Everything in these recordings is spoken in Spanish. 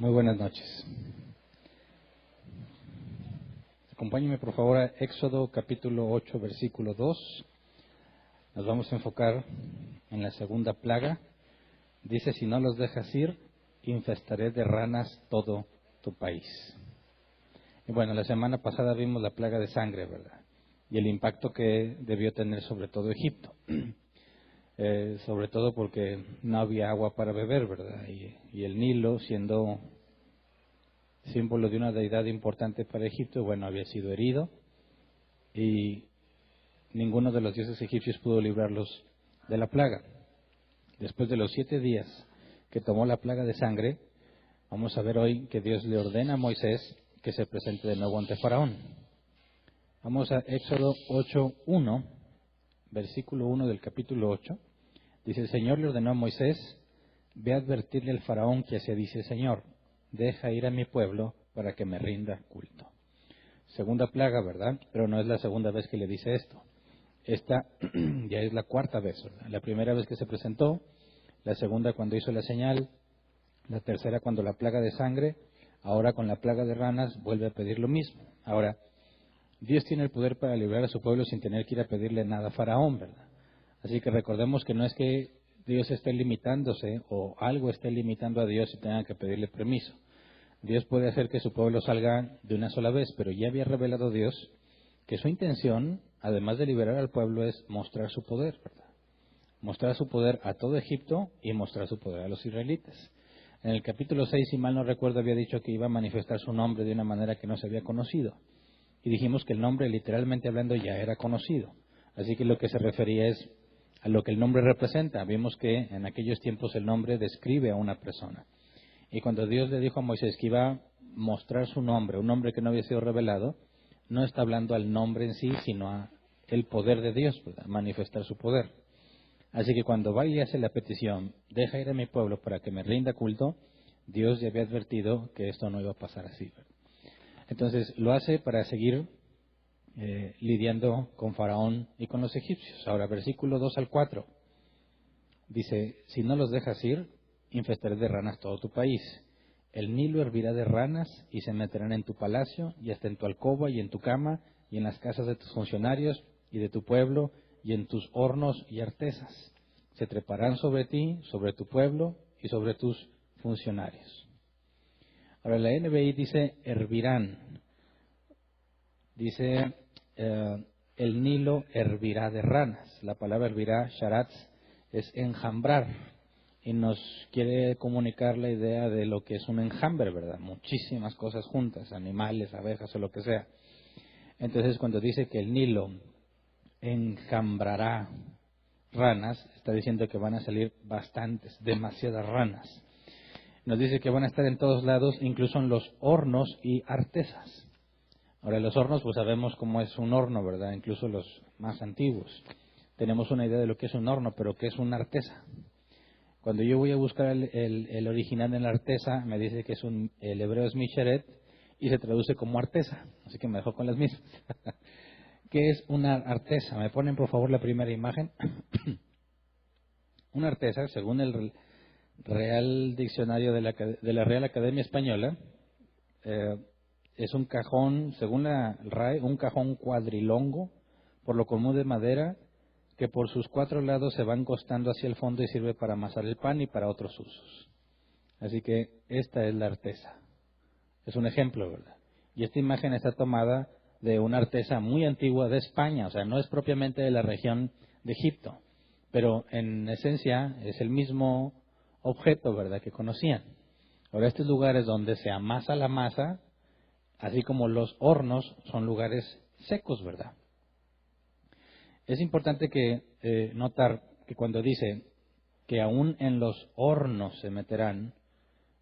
Muy buenas noches. Acompáñenme por favor a Éxodo capítulo 8, versículo 2. Nos vamos a enfocar en la segunda plaga. Dice, si no los dejas ir, infestaré de ranas todo tu país. Y bueno, la semana pasada vimos la plaga de sangre, ¿verdad? Y el impacto que debió tener sobre todo Egipto. Sobre todo porque no había agua para beber, ¿verdad? Y el Nilo, siendo símbolo de una deidad importante para Egipto, bueno, había sido herido y ninguno de los dioses egipcios pudo librarlos de la plaga. Después de los 7 días que tomó la plaga de sangre, vamos a ver hoy que Dios le ordena a Moisés que se presente de nuevo ante Faraón. Vamos a Éxodo 8:1, versículo 1 del capítulo 8. Dice, el Señor le ordenó a Moisés, ve a advertirle al Faraón que así dice el Señor, deja ir a mi pueblo para que me rinda culto. Segunda plaga, ¿verdad? Pero no es la segunda vez que le dice esto. Esta ya es la cuarta vez, ¿verdad? La primera vez que se presentó, la segunda cuando hizo la señal, la tercera cuando la plaga de sangre, ahora con la plaga de ranas vuelve a pedir lo mismo. Ahora, Dios tiene el poder para librar a su pueblo sin tener que ir a pedirle nada a Faraón, ¿verdad? Así que recordemos que no es que Dios esté limitándose o algo esté limitando a Dios y tenga que pedirle permiso. Dios puede hacer que su pueblo salga de una sola vez, pero ya había revelado Dios que su intención, además de liberar al pueblo, es mostrar su poder, ¿verdad? Mostrar su poder a todo Egipto y mostrar su poder a los israelitas. En el capítulo 6, si mal no recuerdo, había dicho que iba a manifestar su nombre de una manera que no se había conocido. Y dijimos que el nombre, literalmente hablando, ya era conocido. Así que lo que se refería es a lo que el nombre representa. Vimos que en aquellos tiempos el nombre describe a una persona. Y cuando Dios le dijo a Moisés que iba a mostrar su nombre, un nombre que no había sido revelado, no está hablando al nombre en sí, sino a el poder de Dios, ¿verdad? Manifestar su poder. Así que cuando vaya y hace la petición, deja ir a mi pueblo para que me rinda culto, Dios ya había advertido que esto no iba a pasar así, ¿verdad? Entonces lo hace para seguir lidiando con Faraón y con los egipcios. Ahora, versículo 2 al 4, dice, si no los dejas ir, infestaré de ranas todo tu país. El Nilo hervirá de ranas y se meterán en tu palacio y hasta en tu alcoba y en tu cama y en las casas de tus funcionarios y de tu pueblo y en tus hornos y artesas. Se treparán sobre ti, sobre tu pueblo y sobre tus funcionarios. Ahora la NBI dice hervirán. Dice, el Nilo hervirá de ranas. La palabra hervirá, sharatz, es enjambrar. Y nos quiere comunicar la idea de lo que es un enjambre, ¿verdad? Muchísimas cosas juntas, animales, abejas o lo que sea. Entonces, cuando dice que el Nilo enjambrará ranas, está diciendo que van a salir bastantes, demasiadas ranas. Nos dice que van a estar en todos lados, incluso en los hornos y artesas. Ahora, los hornos, pues sabemos cómo es un horno, ¿verdad? Incluso los más antiguos. Tenemos una idea de lo que es un horno, pero ¿qué es una artesa? Cuando yo voy a buscar el original en la artesa, me dice que el hebreo es misheret y se traduce como artesa. Así que me dejo con las mismas. ¿Qué es una artesa? ¿Me ponen por favor la primera imagen? Una artesa, según el Real Diccionario de la Real Academia Española, es un cajón, según la RAE, un cajón cuadrilongo, por lo común de madera, que por sus 4 lados se va encostando hacia el fondo y sirve para amasar el pan y para otros usos. Así que esta es la artesa. Es un ejemplo, ¿verdad? Y esta imagen está tomada de una artesa muy antigua de España, o sea, no es propiamente de la región de Egipto, pero en esencia es el mismo objeto, ¿verdad?, que conocían. Ahora, estos lugares donde se amasa la masa, así como los hornos, son lugares secos, ¿verdad? Es importante que notar que cuando dice que aún en los hornos se meterán,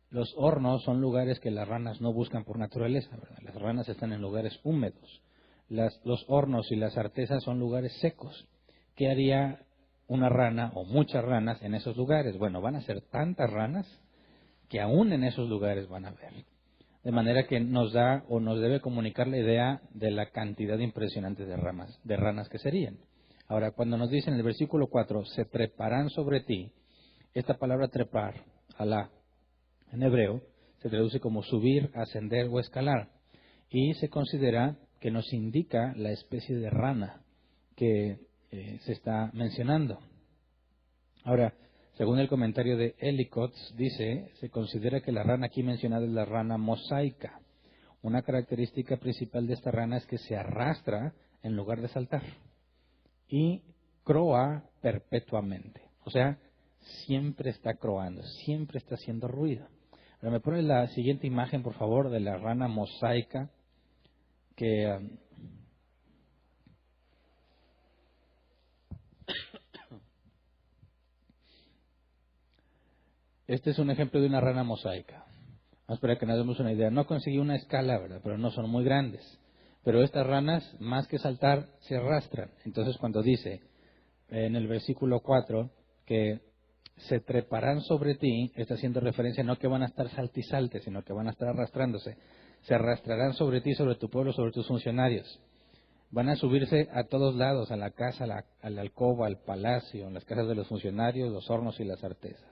los hornos son lugares que las ranas no buscan por naturaleza, ¿verdad? Las ranas están en lugares húmedos. Los hornos y las artesas son lugares secos. ¿Qué haría una rana o muchas ranas en esos lugares? Bueno, van a ser tantas ranas que aún en esos lugares van a haber. De manera que nos da o nos debe comunicar la idea de la cantidad impresionante de ranas que serían. Ahora, cuando nos dice en el versículo 4, se treparán sobre ti, esta palabra trepar, alá, en hebreo, se traduce como subir, ascender o escalar. Y se considera que nos indica la especie de rana que se está mencionando. Ahora, según el comentario de Ellicott, dice, se considera que la rana aquí mencionada es la rana mosaica. Una característica principal de esta rana es que se arrastra en lugar de saltar y croa perpetuamente. O sea, siempre está croando, siempre está haciendo ruido. Ahora me pone la siguiente imagen, por favor, de la rana mosaica, que este es un ejemplo de una rana mosaica. Vamos para que nos demos una idea. No conseguí una escala, ¿verdad? Pero no son muy grandes. Pero estas ranas, más que saltar, se arrastran. Entonces, cuando dice en el versículo 4 que se treparán sobre ti, está haciendo referencia no que van a estar salte y salte, sino que van a estar arrastrándose. Se arrastrarán sobre ti, sobre tu pueblo, sobre tus funcionarios. Van a subirse a todos lados, a la casa, a la alcoba, al palacio, en las casas de los funcionarios, los hornos y las artesas.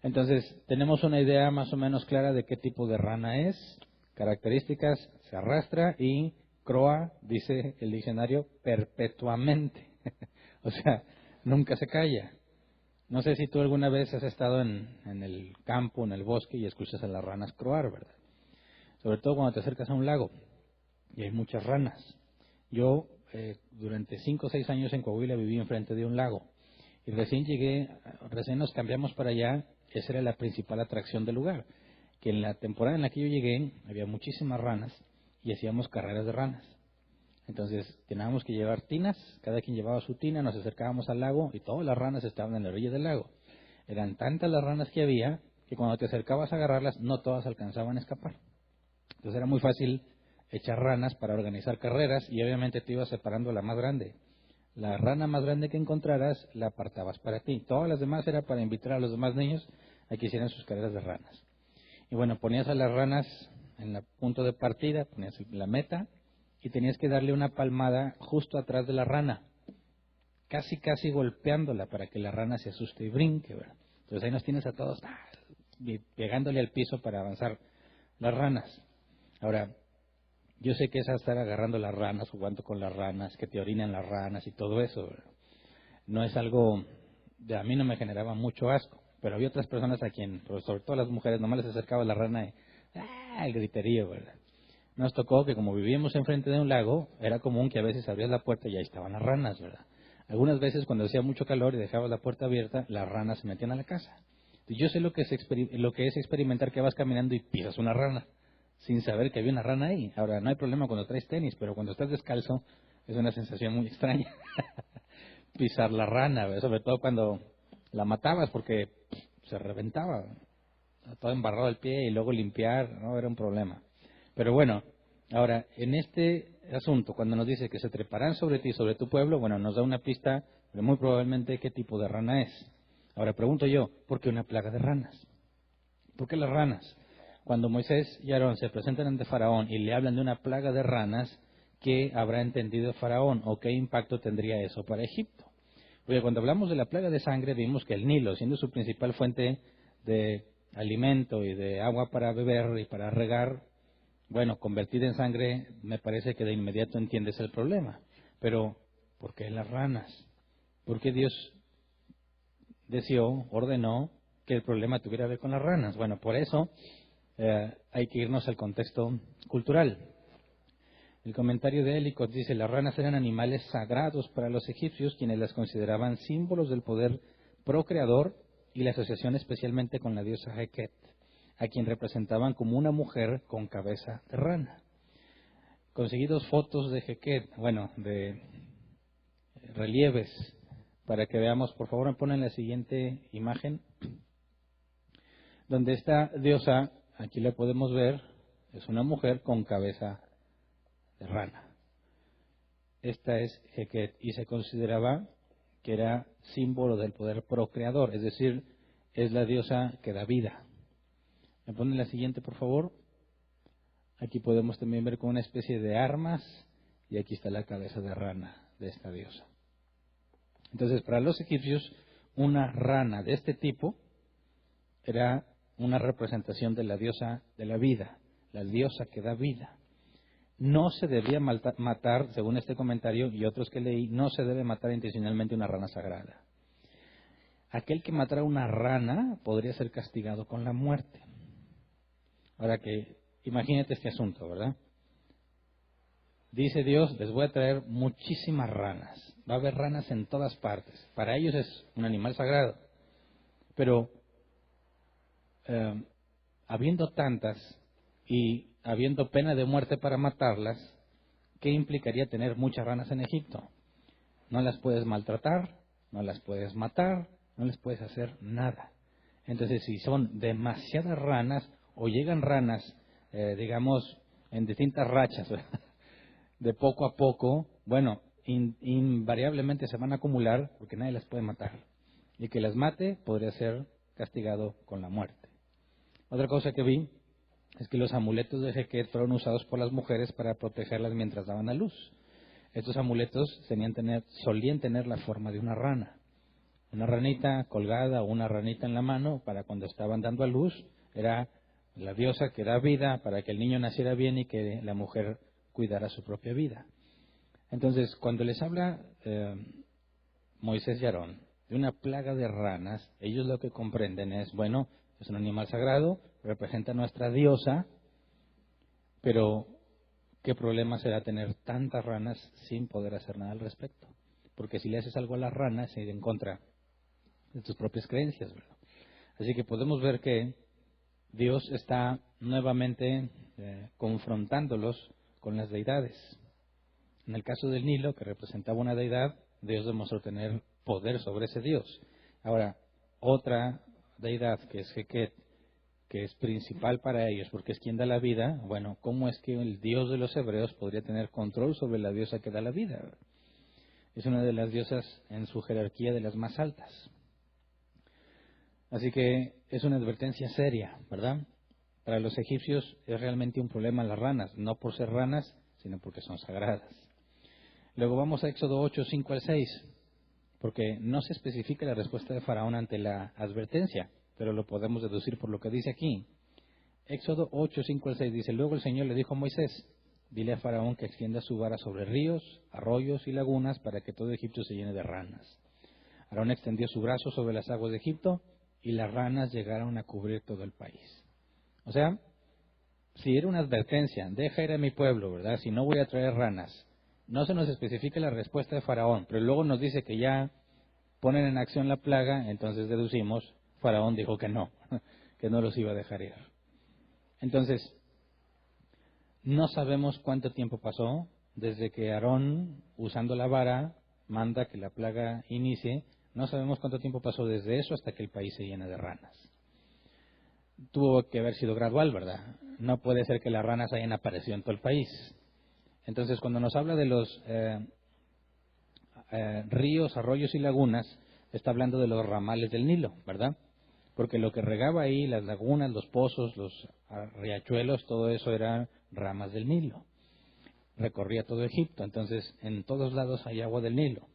Entonces, tenemos una idea más o menos clara de qué tipo de rana es. Características, se arrastra y croa, dice el diccionario, perpetuamente. O sea, nunca se calla. No sé si tú alguna vez has estado en el campo, en el bosque, y escuchas a las ranas croar, ¿verdad? Sobre todo cuando te acercas a un lago y hay muchas ranas. Yo, durante 5 o 6 años en Coahuila, viví enfrente de un lago. Y recién nos cambiamos para allá. Esa era la principal atracción del lugar, que en la temporada en la que yo llegué había muchísimas ranas y hacíamos carreras de ranas. Entonces teníamos que llevar tinas, cada quien llevaba su tina, nos acercábamos al lago y todas las ranas estaban en la orilla del lago. Eran tantas las ranas que había que cuando te acercabas a agarrarlas no todas alcanzaban a escapar. Entonces era muy fácil echar ranas para organizar carreras y obviamente te ibas separando la más grande. La rana más grande que encontraras la apartabas para ti. Todas las demás era para invitar a los demás niños a que hicieran sus carreras de ranas. Y bueno, ponías a las ranas en el punto de partida, ponías la meta y tenías que darle una palmada justo atrás de la rana, casi golpeándola para que la rana se asuste y brinque, ¿verdad? Entonces ahí nos tienes a todos pegándole al piso para avanzar las ranas. Ahora, yo sé que es estar agarrando las ranas, jugando con las ranas, que te orinan las ranas y todo eso, ¿verdad? No es algo, a mí no me generaba mucho asco, pero había otras personas a quien, sobre todo las mujeres, nomás les acercaba la rana y el griterío, ¿verdad? Nos tocó que como vivíamos enfrente de un lago, era común que a veces abrías la puerta y ahí estaban las ranas, ¿verdad? Algunas veces cuando hacía mucho calor y dejabas la puerta abierta, las ranas se metían a la casa. Y yo sé lo que es experimentar que vas caminando y pisas una rana, sin saber que había una rana ahí. Ahora, no hay problema cuando traes tenis, pero cuando estás descalzo es una sensación muy extraña. Pisar la rana, ¿verdad? Sobre todo cuando la matabas porque se reventaba, todo embarrado el pie y luego limpiar, no era un problema. Pero bueno, ahora, en este asunto, cuando nos dice que se treparán sobre ti, sobre tu pueblo, bueno, nos da una pista de muy probablemente qué tipo de rana es. Ahora pregunto yo, ¿por qué una plaga de ranas? ¿Por qué las ranas? Cuando Moisés y Aarón se presentan ante Faraón y le hablan de una plaga de ranas, ¿qué habrá entendido Faraón o qué impacto tendría eso para Egipto? Porque cuando hablamos de la plaga de sangre, vimos que el Nilo, siendo su principal fuente de alimento y de agua para beber y para regar, bueno, convertida en sangre, me parece que de inmediato entiendes el problema. Pero, ¿por qué las ranas? ¿Por qué Dios ordenó que el problema tuviera que ver con las ranas? Bueno, por eso hay que irnos al contexto cultural. El comentario de Ellicott dice, las ranas eran animales sagrados para los egipcios, quienes las consideraban símbolos del poder procreador y la asociación especialmente con la diosa Heket, a quien representaban como una mujer con cabeza de rana. Conseguí 2 fotos de Heket, bueno, de relieves, para que veamos, por favor me ponen la siguiente imagen, donde esta diosa, aquí la podemos ver, es una mujer con cabeza de rana. Esta es Heket y se consideraba que era símbolo del poder procreador, es decir, es la diosa que da vida. ¿Me ponen la siguiente, por favor? Aquí podemos también ver con una especie de armas y aquí está la cabeza de rana de esta diosa. Entonces, para los egipcios, una rana de este tipo era una representación de la diosa de la vida, la diosa que da vida. No se debía matar, según este comentario y otros que leí, no se debe matar intencionalmente una rana sagrada. Aquel que matara una rana podría ser castigado con la muerte. Ahora que, imagínate este asunto, ¿verdad? Dice Dios, les voy a traer muchísimas ranas. Va a haber ranas en todas partes. Para ellos es un animal sagrado. Pero, habiendo tantas y habiendo pena de muerte para matarlas, ¿qué implicaría tener muchas ranas en Egipto? No las puedes maltratar, no las puedes matar, no les puedes hacer nada. Entonces, si son demasiadas ranas o llegan ranas, digamos, en distintas rachas, de poco a poco, bueno, invariablemente se van a acumular porque nadie las puede matar. Y que las mate podría ser castigado con la muerte. Otra cosa que vi es que los amuletos de Jequet fueron usados por las mujeres para protegerlas mientras daban a luz. Estos amuletos solían tener la forma de una rana. Una ranita colgada o una ranita en la mano para cuando estaban dando a luz. Era la diosa que da vida para que el niño naciera bien y que la mujer cuidara su propia vida. Entonces, cuando les habla Moisés y Aarón de una plaga de ranas, ellos lo que comprenden es, bueno, es un animal sagrado, representa a nuestra diosa, pero ¿qué problema será tener tantas ranas sin poder hacer nada al respecto? Porque si le haces algo a las ranas, se irá en contra de tus propias creencias, ¿verdad? Así que podemos ver que Dios está nuevamente confrontándolos con las deidades. En el caso del Nilo, que representaba una deidad, Dios demostró tener poder sobre ese Dios. Ahora, otra deidad, que es Jequet, que es principal para ellos, porque es quien da la vida, bueno, ¿cómo es que el Dios de los hebreos podría tener control sobre la diosa que da la vida? Es una de las diosas en su jerarquía de las más altas. Así que es una advertencia seria, ¿verdad? Para los egipcios es realmente un problema las ranas, no por ser ranas, sino porque son sagradas. Luego vamos a Éxodo 8, 5 al 6, porque no se especifica la respuesta de Faraón ante la advertencia, pero lo podemos deducir por lo que dice aquí. Éxodo 8, 5 al 6 dice, luego el Señor le dijo a Moisés, dile a Faraón que extienda su vara sobre ríos, arroyos y lagunas para que todo Egipto se llene de ranas. Aarón extendió su brazo sobre las aguas de Egipto y las ranas llegaron a cubrir todo el país. O sea, si era una advertencia, deja ir a mi pueblo, ¿verdad? Si no voy a traer ranas. No se nos especifica la respuesta de Faraón, pero luego nos dice que ya ponen en acción la plaga, entonces deducimos, Faraón dijo que no los iba a dejar ir. Entonces, no sabemos cuánto tiempo pasó desde que Aarón, usando la vara, manda que la plaga inicie. No sabemos cuánto tiempo pasó desde eso hasta que el país se llena de ranas. Tuvo que haber sido gradual, ¿verdad? No puede ser que las ranas hayan aparecido en todo el país. Entonces, cuando nos habla de los ríos, arroyos y lagunas, está hablando de los ramales del Nilo, ¿verdad? Porque lo que regaba ahí, las lagunas, los pozos, los riachuelos, todo eso eran ramas del Nilo. Recorría todo Egipto, entonces en todos lados hay agua del Nilo.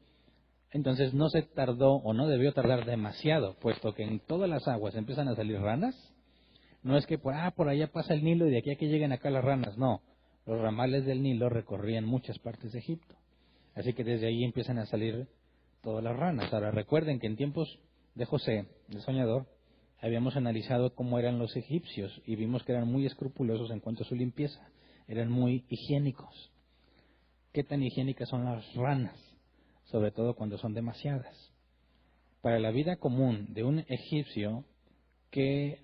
Entonces no se tardó o no debió tardar demasiado, puesto que en todas las aguas empiezan a salir ranas. No es que por allá pasa el Nilo y de aquí a que lleguen acá las ranas, no. Los ramales del Nilo recorrían muchas partes de Egipto. Así que desde ahí empiezan a salir todas las ranas. Ahora recuerden que en tiempos de José, el soñador, habíamos analizado cómo eran los egipcios y vimos que eran muy escrupulosos en cuanto a su limpieza. Eran muy higiénicos. ¿Qué tan higiénicas son las ranas? Sobre todo cuando son demasiadas. Para la vida común de un egipcio, ¿qué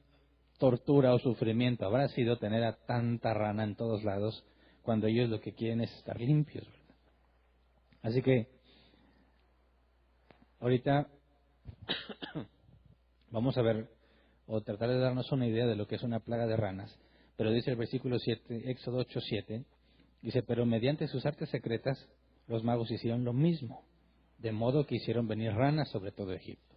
tortura o sufrimiento habrá sido tener a tanta rana en todos lados cuando ellos lo que quieren es estar limpios, ¿verdad? Así que ahorita vamos a ver o tratar de darnos una idea de lo que es una plaga de ranas, pero dice el versículo 7, Éxodo 8, 7, dice, pero mediante sus artes secretas los magos hicieron lo mismo, de modo que hicieron venir ranas sobre todo Egipto.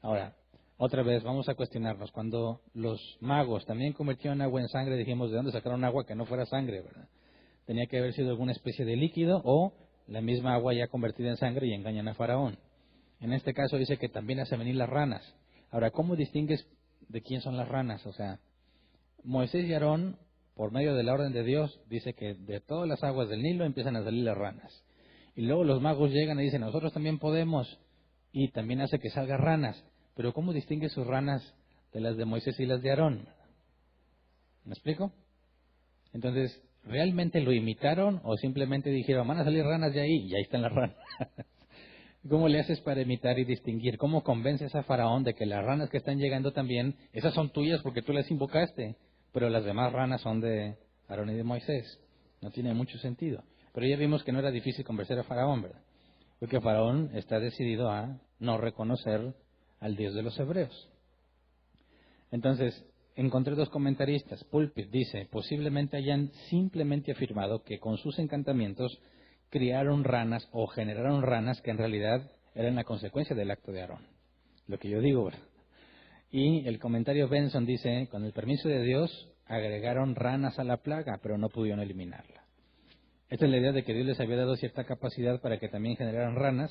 Ahora, otra vez vamos a cuestionarnos, cuando los magos también convirtieron agua en sangre, dijimos, ¿de dónde sacaron agua que no fuera sangre, verdad? Tenía que haber sido alguna especie de líquido o la misma agua ya convertida en sangre y engañan a Faraón. En este caso dice que también hace venir las ranas. Ahora, ¿cómo distingues de quién son las ranas. O sea, Moisés y Aarón, por medio de la orden de Dios, dice que de todas las aguas del Nilo empiezan a salir las ranas. Y luego los magos llegan y dicen, nosotros también podemos, y también hace que salgan ranas. Pero ¿cómo distingue sus ranas de las de Moisés y las de Aarón? ¿Me explico? Entonces, ¿realmente lo imitaron o simplemente dijeron, van a salir ranas de ahí? Y ahí están las ranas. ¿Cómo le haces para imitar y distinguir? ¿Cómo convences a Faraón de que las ranas que están llegando también, esas son tuyas porque tú las invocaste, pero las demás ranas son de Aarón y de Moisés? No tiene mucho sentido. Pero ya vimos que no era difícil convencer a Faraón, ¿verdad? Porque Faraón está decidido a no reconocer al Dios de los hebreos. Entonces, encontré dos comentaristas. Pulpit dice, posiblemente hayan simplemente afirmado que con sus encantamientos criaron ranas o generaron ranas que en realidad eran la consecuencia del acto de Aarón. Lo que yo digo, ¿verdad? Y el comentario Benson dice, con el permiso de Dios, agregaron ranas a la plaga, pero no pudieron eliminarla. Esta es la idea de que Dios les había dado cierta capacidad para que también generaran ranas,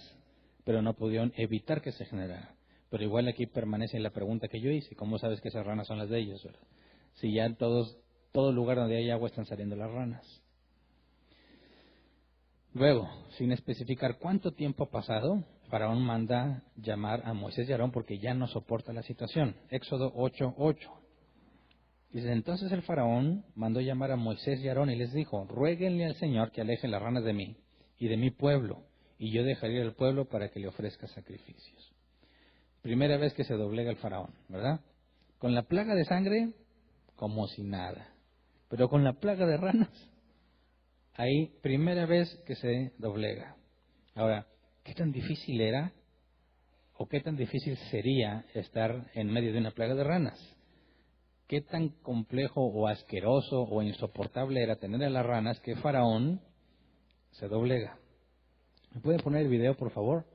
pero no pudieron evitar que se generaran. Pero igual aquí permanece la pregunta que yo hice, ¿cómo sabes que esas ranas son las de ellos, verdad? Si ya en todo lugar donde hay agua están saliendo las ranas. Luego, sin especificar cuánto tiempo ha pasado, Faraón manda llamar a Moisés y Aarón porque ya no soporta la situación. Éxodo 8:8. Dice, entonces el Faraón mandó llamar a Moisés y Aarón y les dijo, ruéguenle al Señor que aleje las ranas de mí y de mi pueblo, y yo dejaré al pueblo para que le ofrezca sacrificios. Primera vez que se doblega el Faraón, ¿verdad? Con la plaga de sangre, como si nada. Pero con la plaga de ranas, ahí primera vez que se doblega. Ahora, ¿qué tan difícil era o qué tan difícil sería estar en medio de una plaga de ranas? ¿Qué tan complejo o asqueroso o insoportable era tener a las ranas que Faraón se doblega? ¿Me pueden poner el video, por favor?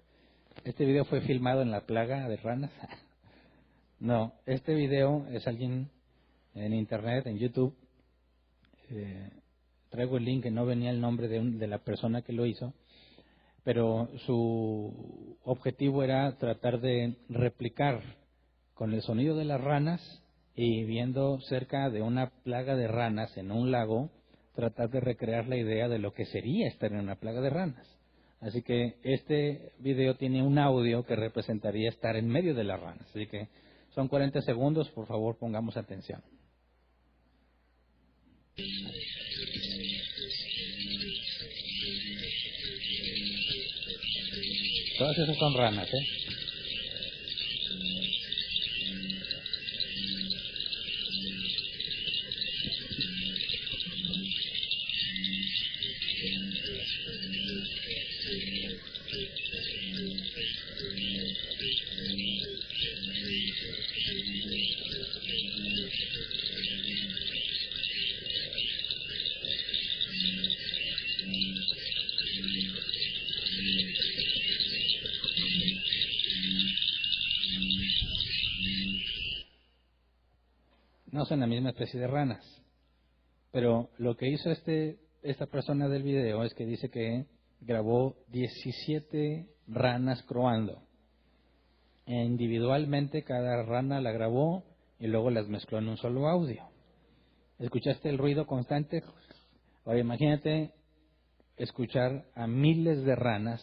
¿Este video fue filmado en la plaga de ranas? No, este video es alguien en internet, en YouTube. Traigo el link, que no venía el nombre de la persona que lo hizo, pero su objetivo era tratar de replicar con el sonido de las ranas y viendo cerca de una plaga de ranas en un lago, tratar de recrear la idea de lo que sería estar en una plaga de ranas. Así que este video tiene un audio que representaría estar en medio de las ranas. Así que son 40 segundos, por favor pongamos atención. Todas esas son ranas, ¿eh? No son la misma especie de ranas. Pero lo que hizo esta persona del video es que dice que grabó 17 ranas croando. E individualmente cada rana la grabó y luego las mezcló en un solo audio. ¿Escuchaste el ruido constante? Ahora imagínate escuchar a miles de ranas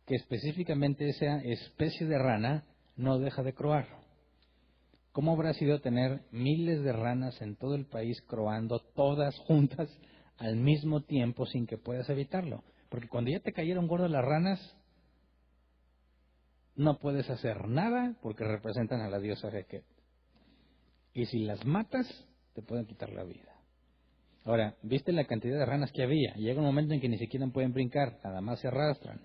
que específicamente esa especie de rana no deja de croar. ¿Cómo habrá sido tener miles de ranas en todo el país croando todas juntas al mismo tiempo sin que puedas evitarlo? Porque cuando ya te cayeron gordas las ranas, no puedes hacer nada porque representan a la diosa Heket. Y si las matas, te pueden quitar la vida. Ahora, ¿viste la cantidad de ranas que había? Llega un momento en que ni siquiera pueden brincar, nada más se arrastran.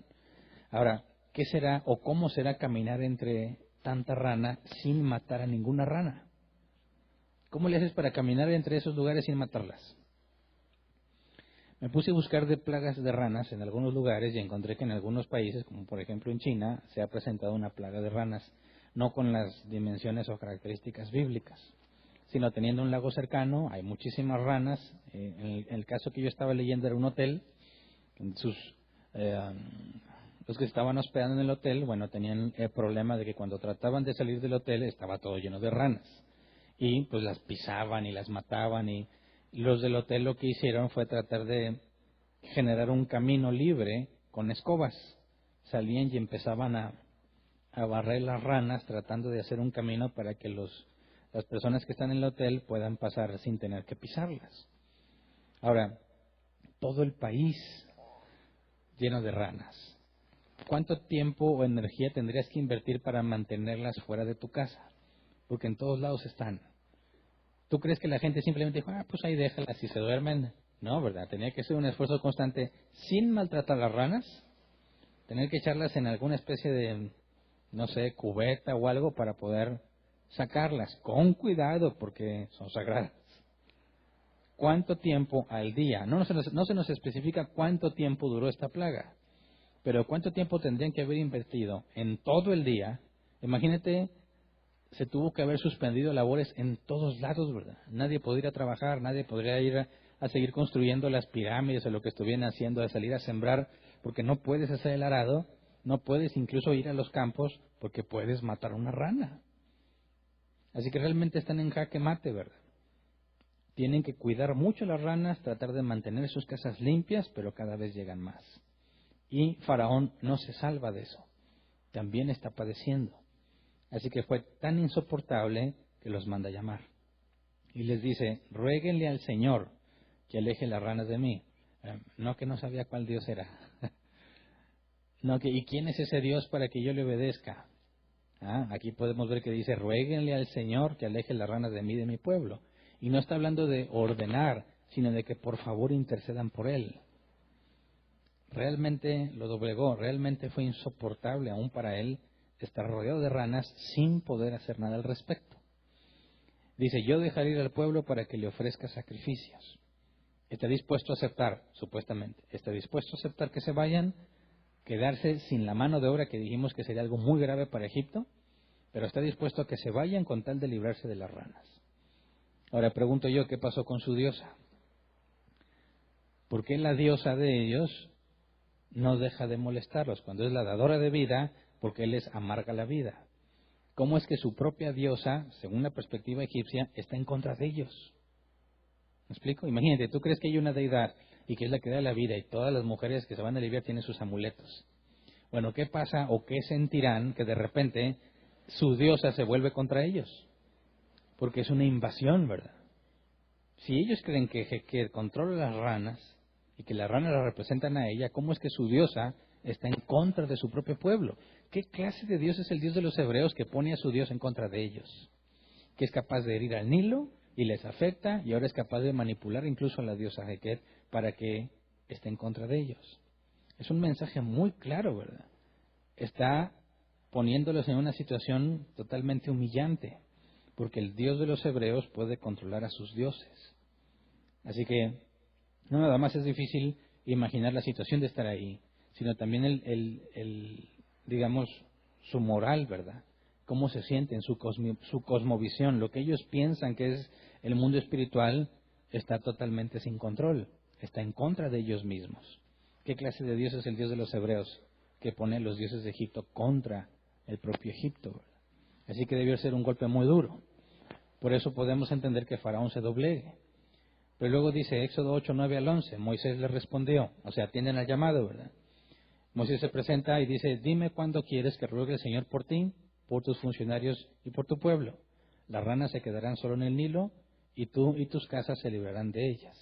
Ahora, ¿qué será o cómo será caminar entre tanta rana sin matar a ninguna rana? ¿Cómo le haces para caminar entre esos lugares sin matarlas? Me puse a buscar de plagas de ranas en algunos lugares y encontré que en algunos países, como por ejemplo en China, se ha presentado una plaga de ranas, no con las dimensiones o características bíblicas, sino teniendo un lago cercano, hay muchísimas ranas. En el caso que yo estaba leyendo era un hotel, en sus Los que estaban hospedando en el hotel, bueno, tenían el problema de que cuando trataban de salir del hotel estaba todo lleno de ranas. Y pues las pisaban y las mataban, y los del hotel lo que hicieron fue tratar de generar un camino libre con escobas. Salían y empezaban a barrer las ranas tratando de hacer un camino para que las personas que están en el hotel puedan pasar sin tener que pisarlas. Ahora, todo el país lleno de ranas. ¿Cuánto tiempo o energía tendrías que invertir para mantenerlas fuera de tu casa? Porque en todos lados están. ¿Tú crees que la gente simplemente dijo, pues ahí déjalas y se duermen? No, ¿verdad? Tenía que ser un esfuerzo constante sin maltratar las ranas, tener que echarlas en alguna especie de, no sé, cubeta o algo para poder sacarlas con cuidado porque son sagradas. ¿Cuánto tiempo al día? No se nos especifica cuánto tiempo duró esta plaga, pero cuánto tiempo tendrían que haber invertido en todo el día. Imagínate, se tuvo que haber suspendido labores en todos lados, ¿verdad? Nadie podría ir a trabajar, nadie podría ir a seguir construyendo las pirámides o lo que estuvieran haciendo, a salir a sembrar, porque no puedes hacer el arado, no puedes incluso ir a los campos, porque puedes matar una rana. Así que realmente están en jaque mate, ¿verdad? Tienen que cuidar mucho las ranas, tratar de mantener sus casas limpias, pero cada vez llegan más. Y Faraón no se salva de eso, también está padeciendo. Así que fue tan insoportable que los manda a llamar. Y les dice, ruéguenle al Señor que aleje las ranas de mí. No, que no sabía cuál Dios era. No, que ¿y quién es ese Dios para que yo le obedezca? Aquí podemos ver que dice, ruéguenle al Señor que aleje las ranas de mí y de mi pueblo. Y no está hablando de ordenar, sino de que por favor intercedan por él. Realmente lo doblegó, realmente fue insoportable aún para él estar rodeado de ranas sin poder hacer nada al respecto. Dice, yo dejaré ir al pueblo para que le ofrezca sacrificios. Está dispuesto a aceptar, supuestamente, está dispuesto a aceptar que se vayan, quedarse sin la mano de obra que dijimos que sería algo muy grave para Egipto, pero está dispuesto a que se vayan con tal de librarse de las ranas. Ahora pregunto yo, ¿qué pasó con su diosa? ¿Por qué la diosa de ellos no deja de molestarlos cuando es la dadora de vida? Porque él les amarga la vida. ¿Cómo es que su propia diosa, según la perspectiva egipcia, está en contra de ellos? ¿Me explico? Imagínate, tú crees que hay una deidad y que es la que da la vida y todas las mujeres que se van a aliviar tienen sus amuletos. Bueno, ¿qué pasa o qué sentirán que de repente su diosa se vuelve contra ellos? Porque es una invasión, ¿verdad? Si ellos creen que controla las ranas y que las ranas la representan a ella, ¿cómo es que su diosa está en contra de su propio pueblo? ¿Qué clase de Dios es el Dios de los hebreos que pone a su Dios en contra de ellos? Que es capaz de herir al Nilo y les afecta, y ahora es capaz de manipular incluso a la diosa Heket para que esté en contra de ellos. Es un mensaje muy claro, ¿verdad? Está poniéndolos en una situación totalmente humillante, porque el Dios de los hebreos puede controlar a sus dioses. Así que no nada más es difícil imaginar la situación de estar ahí, sino también digamos, su moral, ¿verdad? Cómo se sienten, su cosmovisión, lo que ellos piensan que es el mundo espiritual, está totalmente sin control, está en contra de ellos mismos. ¿Qué clase de Dios es el Dios de los hebreos que pone a los dioses de Egipto contra el propio Egipto, ¿verdad? Así que debió ser un golpe muy duro. Por eso podemos entender que Faraón se doblegue. Pero luego dice Éxodo 8, 9 al 11, Moisés le respondió, o sea, atienden al llamado, ¿verdad? Moisés se presenta y dice, dime cuándo quieres que ruegue el Señor por ti, por tus funcionarios y por tu pueblo. Las ranas se quedarán solo en el Nilo y tú y tus casas se librarán de ellas.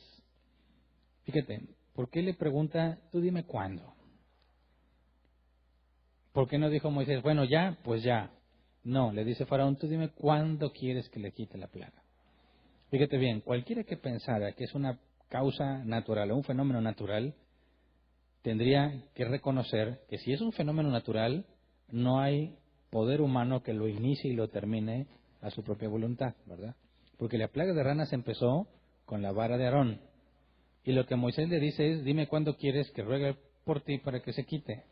Fíjate, ¿por qué le pregunta, tú dime cuándo? ¿Por qué no dijo Moisés, bueno, ya, pues ya? No, le dice Faraón, tú dime cuándo quieres que le quite la plaga. Fíjate bien, cualquiera que pensara que es una causa natural o un fenómeno natural, tendría que reconocer que si es un fenómeno natural, no hay poder humano que lo inicie y lo termine a su propia voluntad, ¿verdad? Porque la plaga de ranas empezó con la vara de Aarón. Y lo que Moisés le dice es, dime cuándo quieres que ruegue por ti para que se quite.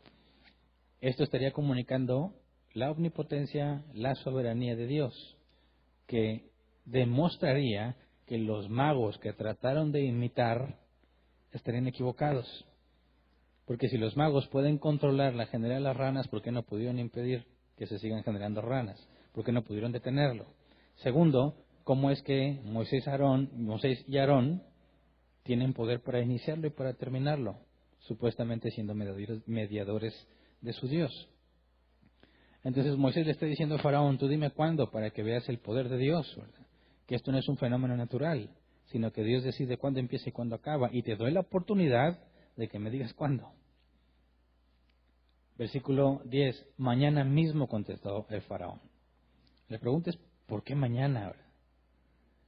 Esto estaría comunicando la omnipotencia, la soberanía de Dios, que demostraría que los magos que trataron de imitar estarían equivocados. Porque si los magos pueden controlar la generar las ranas, ¿por qué no pudieron impedir que se sigan generando ranas? ¿Por qué no pudieron detenerlo? Segundo, ¿cómo es que Moisés y Aarón tienen poder para iniciarlo y para terminarlo? Supuestamente siendo mediadores de su Dios. Entonces Moisés le está diciendo a Faraón, tú dime cuándo para que veas el poder de Dios, ¿verdad? Que esto no es un fenómeno natural, sino que Dios decide cuándo empieza y cuándo acaba, y te doy la oportunidad de que me digas cuándo. Versículo 10, mañana mismo contestó el Faraón. Le preguntes, ¿por qué mañana?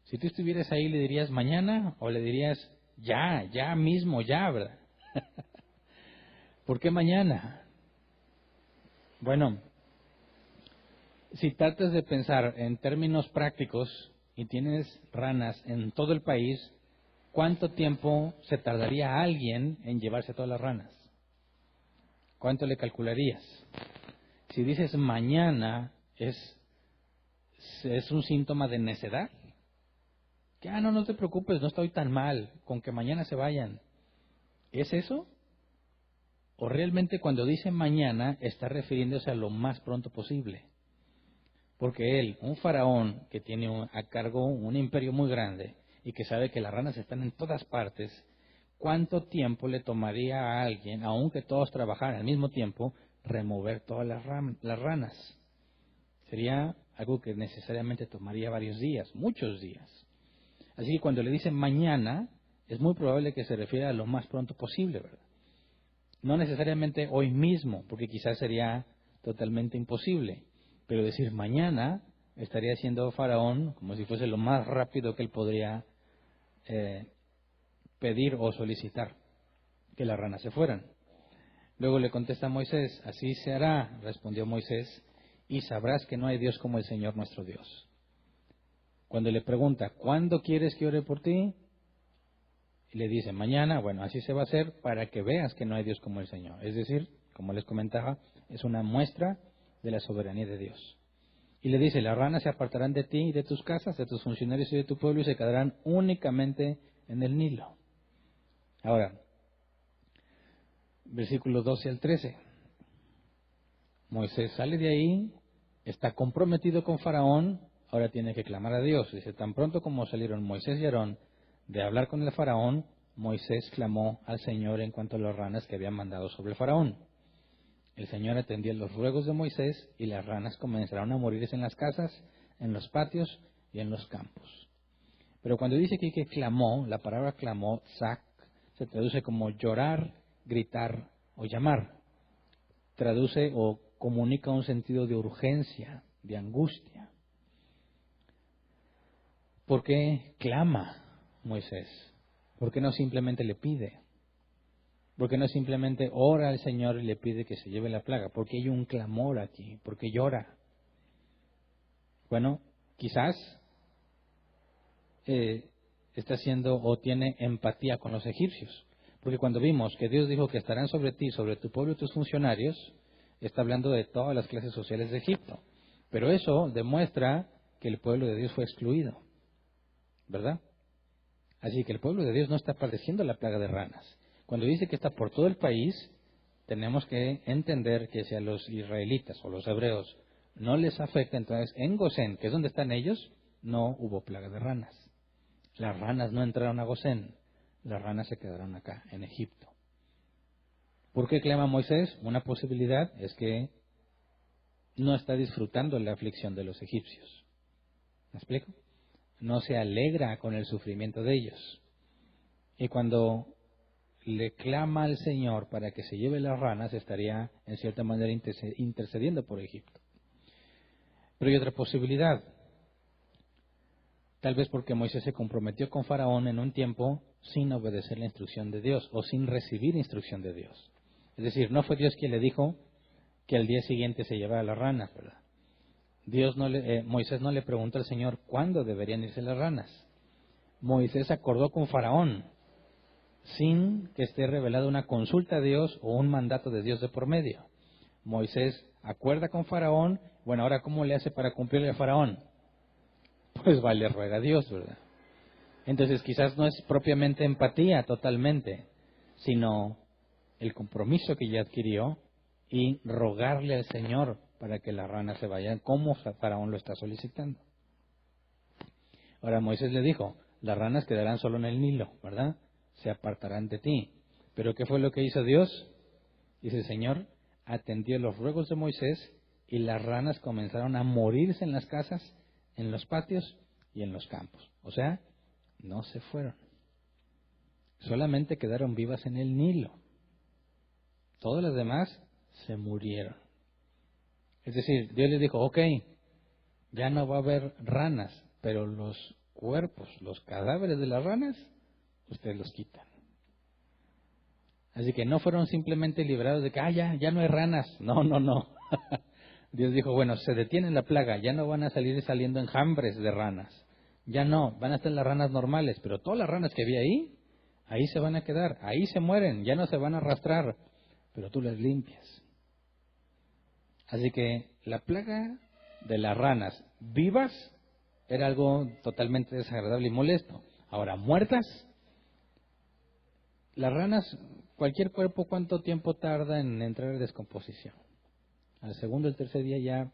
Si tú estuvieras ahí, ¿le dirías mañana o le dirías ya mismo, ya, verdad? ¿Por qué mañana? Bueno, si tratas de pensar en términos prácticos y tienes ranas en todo el país, ¿cuánto tiempo se tardaría alguien en llevarse todas las ranas? ¿Cuánto le calcularías? Si dices mañana, es un síntoma de necedad. Que, no te preocupes, no estoy tan mal, con que mañana se vayan. ¿Es eso? ¿O realmente cuando dice mañana está refiriéndose a lo más pronto posible? Porque él, un faraón que tiene a cargo un imperio muy grande y que sabe que las ranas están en todas partes, ¿cuánto tiempo le tomaría a alguien, aunque todos trabajaran al mismo tiempo, remover todas las ranas? Sería algo que necesariamente tomaría varios días, muchos días. Así que cuando le dicen mañana, es muy probable que se refiera a lo más pronto posible, ¿verdad? No necesariamente hoy mismo, porque quizás sería totalmente imposible. Pero decir mañana estaría haciendo Faraón como si fuese lo más rápido que él podría pedir o solicitar que las ranas se fueran. Luego le contesta Moisés, así se hará, respondió Moisés, y sabrás que no hay Dios como el Señor nuestro Dios. Cuando le pregunta, ¿cuándo quieres que ore por ti? Y le dice, mañana, bueno, así se va a hacer para que veas que no hay Dios como el Señor. Es decir, como les comentaba, es una muestra de la soberanía de Dios. Y le dice, las ranas se apartarán de ti y de tus casas, de tus funcionarios y de tu pueblo y se quedarán únicamente en el Nilo. Ahora, versículos 12 al 13. Moisés sale de ahí, está comprometido con Faraón, ahora tiene que clamar a Dios. Dice, tan pronto como salieron Moisés y Aarón de hablar con el Faraón, Moisés clamó al Señor en cuanto a las ranas que habían mandado sobre el Faraón. El Señor atendió los ruegos de Moisés y las ranas comenzaron a morirse en las casas, en los patios y en los campos. Pero cuando dice aquí que clamó, la palabra clamó, tzak, se traduce como llorar, gritar o llamar. Traduce o comunica un sentido de urgencia, de angustia. ¿Por qué clama Moisés? ¿Por qué no simplemente le pide? ¿Por qué no simplemente ora al Señor y le pide que se lleve la plaga? ¿Por qué hay un clamor aquí? ¿Por qué llora? Bueno, quizás está haciendo o tiene empatía con los egipcios. Porque cuando vimos que Dios dijo que estarán sobre ti, sobre tu pueblo y tus funcionarios, está hablando de todas las clases sociales de Egipto. Pero eso demuestra que el pueblo de Dios fue excluido, ¿verdad? Así que el pueblo de Dios no está padeciendo la plaga de ranas. Cuando dice que está por todo el país, tenemos que entender que si a los israelitas o los hebreos no les afecta, entonces en Gosén, que es donde están ellos, no hubo plaga de ranas. Las ranas no entraron a Gosén, las ranas se quedaron acá, en Egipto. ¿Por qué clama Moisés? Una posibilidad es que no está disfrutando la aflicción de los egipcios. ¿Me explico? No se alegra con el sufrimiento de ellos. Y cuando le clama al Señor para que se lleve las ranas, estaría en cierta manera intercediendo por Egipto. Pero hay otra posibilidad. Tal vez porque Moisés se comprometió con Faraón en un tiempo sin obedecer la instrucción de Dios o sin recibir instrucción de Dios. Es decir, no fue Dios quien le dijo que al día siguiente se llevara las ranas, ¿verdad? Moisés no le preguntó al Señor cuándo deberían irse las ranas. Moisés acordó con Faraón sin que esté revelada una consulta a Dios o un mandato de Dios de por medio. Moisés acuerda con Faraón, bueno, ahora ¿cómo le hace para cumplirle a Faraón? Pues va, le ruega a Dios, ¿verdad? Entonces quizás no es propiamente empatía totalmente, sino el compromiso que ya adquirió y rogarle al Señor para que las ranas se vayan, como Faraón lo está solicitando. Ahora Moisés le dijo, las ranas quedarán solo en el Nilo, ¿verdad? Se apartarán de ti. ¿Pero qué fue lo que hizo Dios? Dice el Señor, atendió los ruegos de Moisés y las ranas comenzaron a morirse en las casas, en los patios y en los campos. O sea, no se fueron. Solamente quedaron vivas en el Nilo. Todas las demás se murieron. Es decir, Dios les dijo, ok, ya no va a haber ranas, pero los cuerpos, los cadáveres de las ranas, ustedes los quitan. Así que no fueron simplemente librados de que, ya no hay ranas. No. Dios dijo, bueno, se detiene la plaga, ya no van a salir saliendo enjambres de ranas. Ya no, van a estar las ranas normales, pero todas las ranas que había ahí se van a quedar, ahí se mueren, ya no se van a arrastrar, pero tú las limpias. Así que la plaga de las ranas vivas era algo totalmente desagradable y molesto. Ahora, muertas, las ranas, cualquier cuerpo, ¿cuánto tiempo tarda en entrar en descomposición? Al segundo o el tercer día ya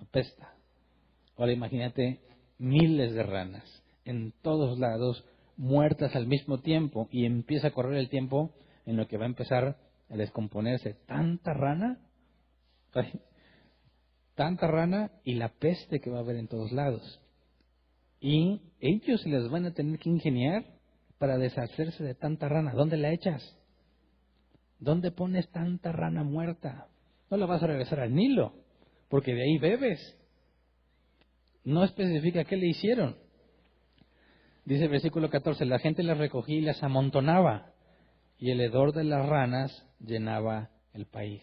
apesta. Ahora imagínate miles de ranas en todos lados, muertas al mismo tiempo, y empieza a correr el tiempo en lo que va a empezar a descomponerse. Tanta rana y la peste que va a haber en todos lados. Y ellos se les van a tener que ingeniar para deshacerse de tanta rana. ¿Dónde la echas? ¿Dónde pones tanta rana muerta? No la vas a regresar al Nilo, porque de ahí bebes. No especifica qué le hicieron. Dice el versículo 14, la gente las recogía y las amontonaba, y el hedor de las ranas llenaba el país.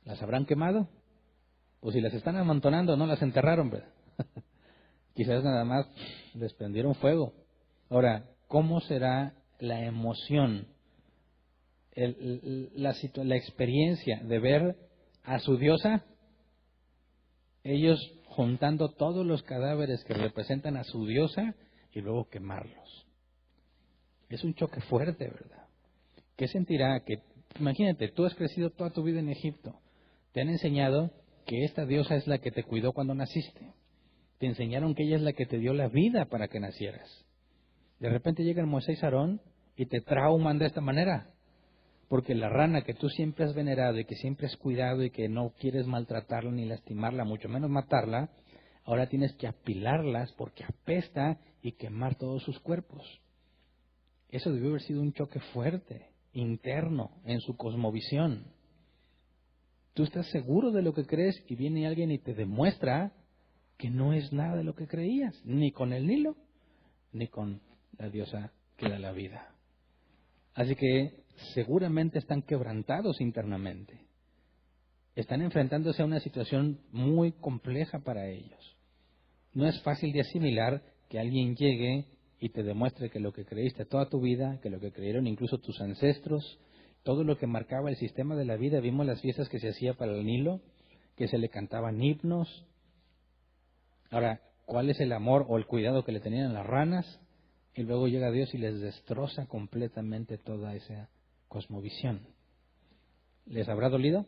¿Las habrán quemado? Pues si las están amontonando, no las enterraron, ¿verdad? Quizás nada más les prendieron fuego. Ahora, ¿cómo será la emoción, la experiencia de ver a su diosa? Ellos juntando todos los cadáveres que representan a su diosa y luego quemarlos. Es un choque fuerte, ¿verdad? ¿Qué sentirá? Imagínate, tú has crecido toda tu vida en Egipto. Te han enseñado que esta diosa es la que te cuidó cuando naciste. Te enseñaron que ella es la que te dio la vida para que nacieras. De repente llegan Moisés y Aarón y te trauman de esta manera. Porque la rana que tú siempre has venerado y que siempre has cuidado y que no quieres maltratarla ni lastimarla, mucho menos matarla, ahora tienes que apilarlas porque apesta y quemar todos sus cuerpos. Eso debió haber sido un choque fuerte, interno, en su cosmovisión. Tú estás seguro de lo que crees y viene alguien y te demuestra que no es nada de lo que creías, ni con el Nilo, ni con la diosa que da la vida. Así que seguramente están quebrantados internamente. Están enfrentándose a una situación muy compleja para ellos. No es fácil de asimilar que alguien llegue y te demuestre que lo que creíste toda tu vida, que lo que creyeron incluso tus ancestros, todo lo que marcaba el sistema de la vida. Vimos las fiestas que se hacía para el Nilo, que se le cantaban himnos. Ahora, ¿cuál es el amor o el cuidado que le tenían a las ranas? Y luego llega Dios y les destroza completamente toda esa cosmovisión. ¿Les habrá dolido?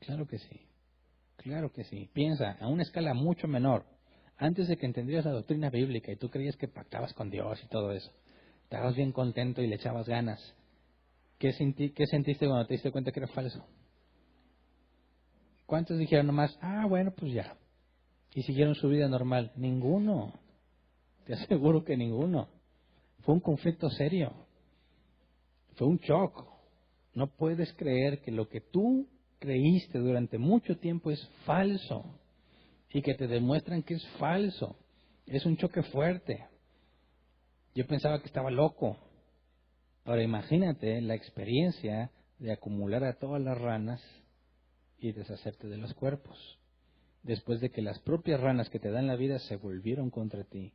Claro que sí, claro que sí. Piensa, a una escala mucho menor. Antes de que entendieras la doctrina bíblica y tú creías que pactabas con Dios y todo eso, estabas bien contento y le echabas ganas. ¿Qué sentiste cuando te diste cuenta que era falso? ¿Cuántos dijeron nomás, bueno, pues ya, y siguieron su vida normal? Ninguno. Te aseguro que ninguno. Fue un conflicto serio. Fue un shock. No puedes creer que lo que tú creíste durante mucho tiempo es falso y que te demuestran que es falso. Es un choque fuerte. Yo pensaba que estaba loco. Ahora imagínate la experiencia de acumular a todas las ranas y deshacerte de los cuerpos. Después de que las propias ranas que te dan la vida se volvieron contra ti.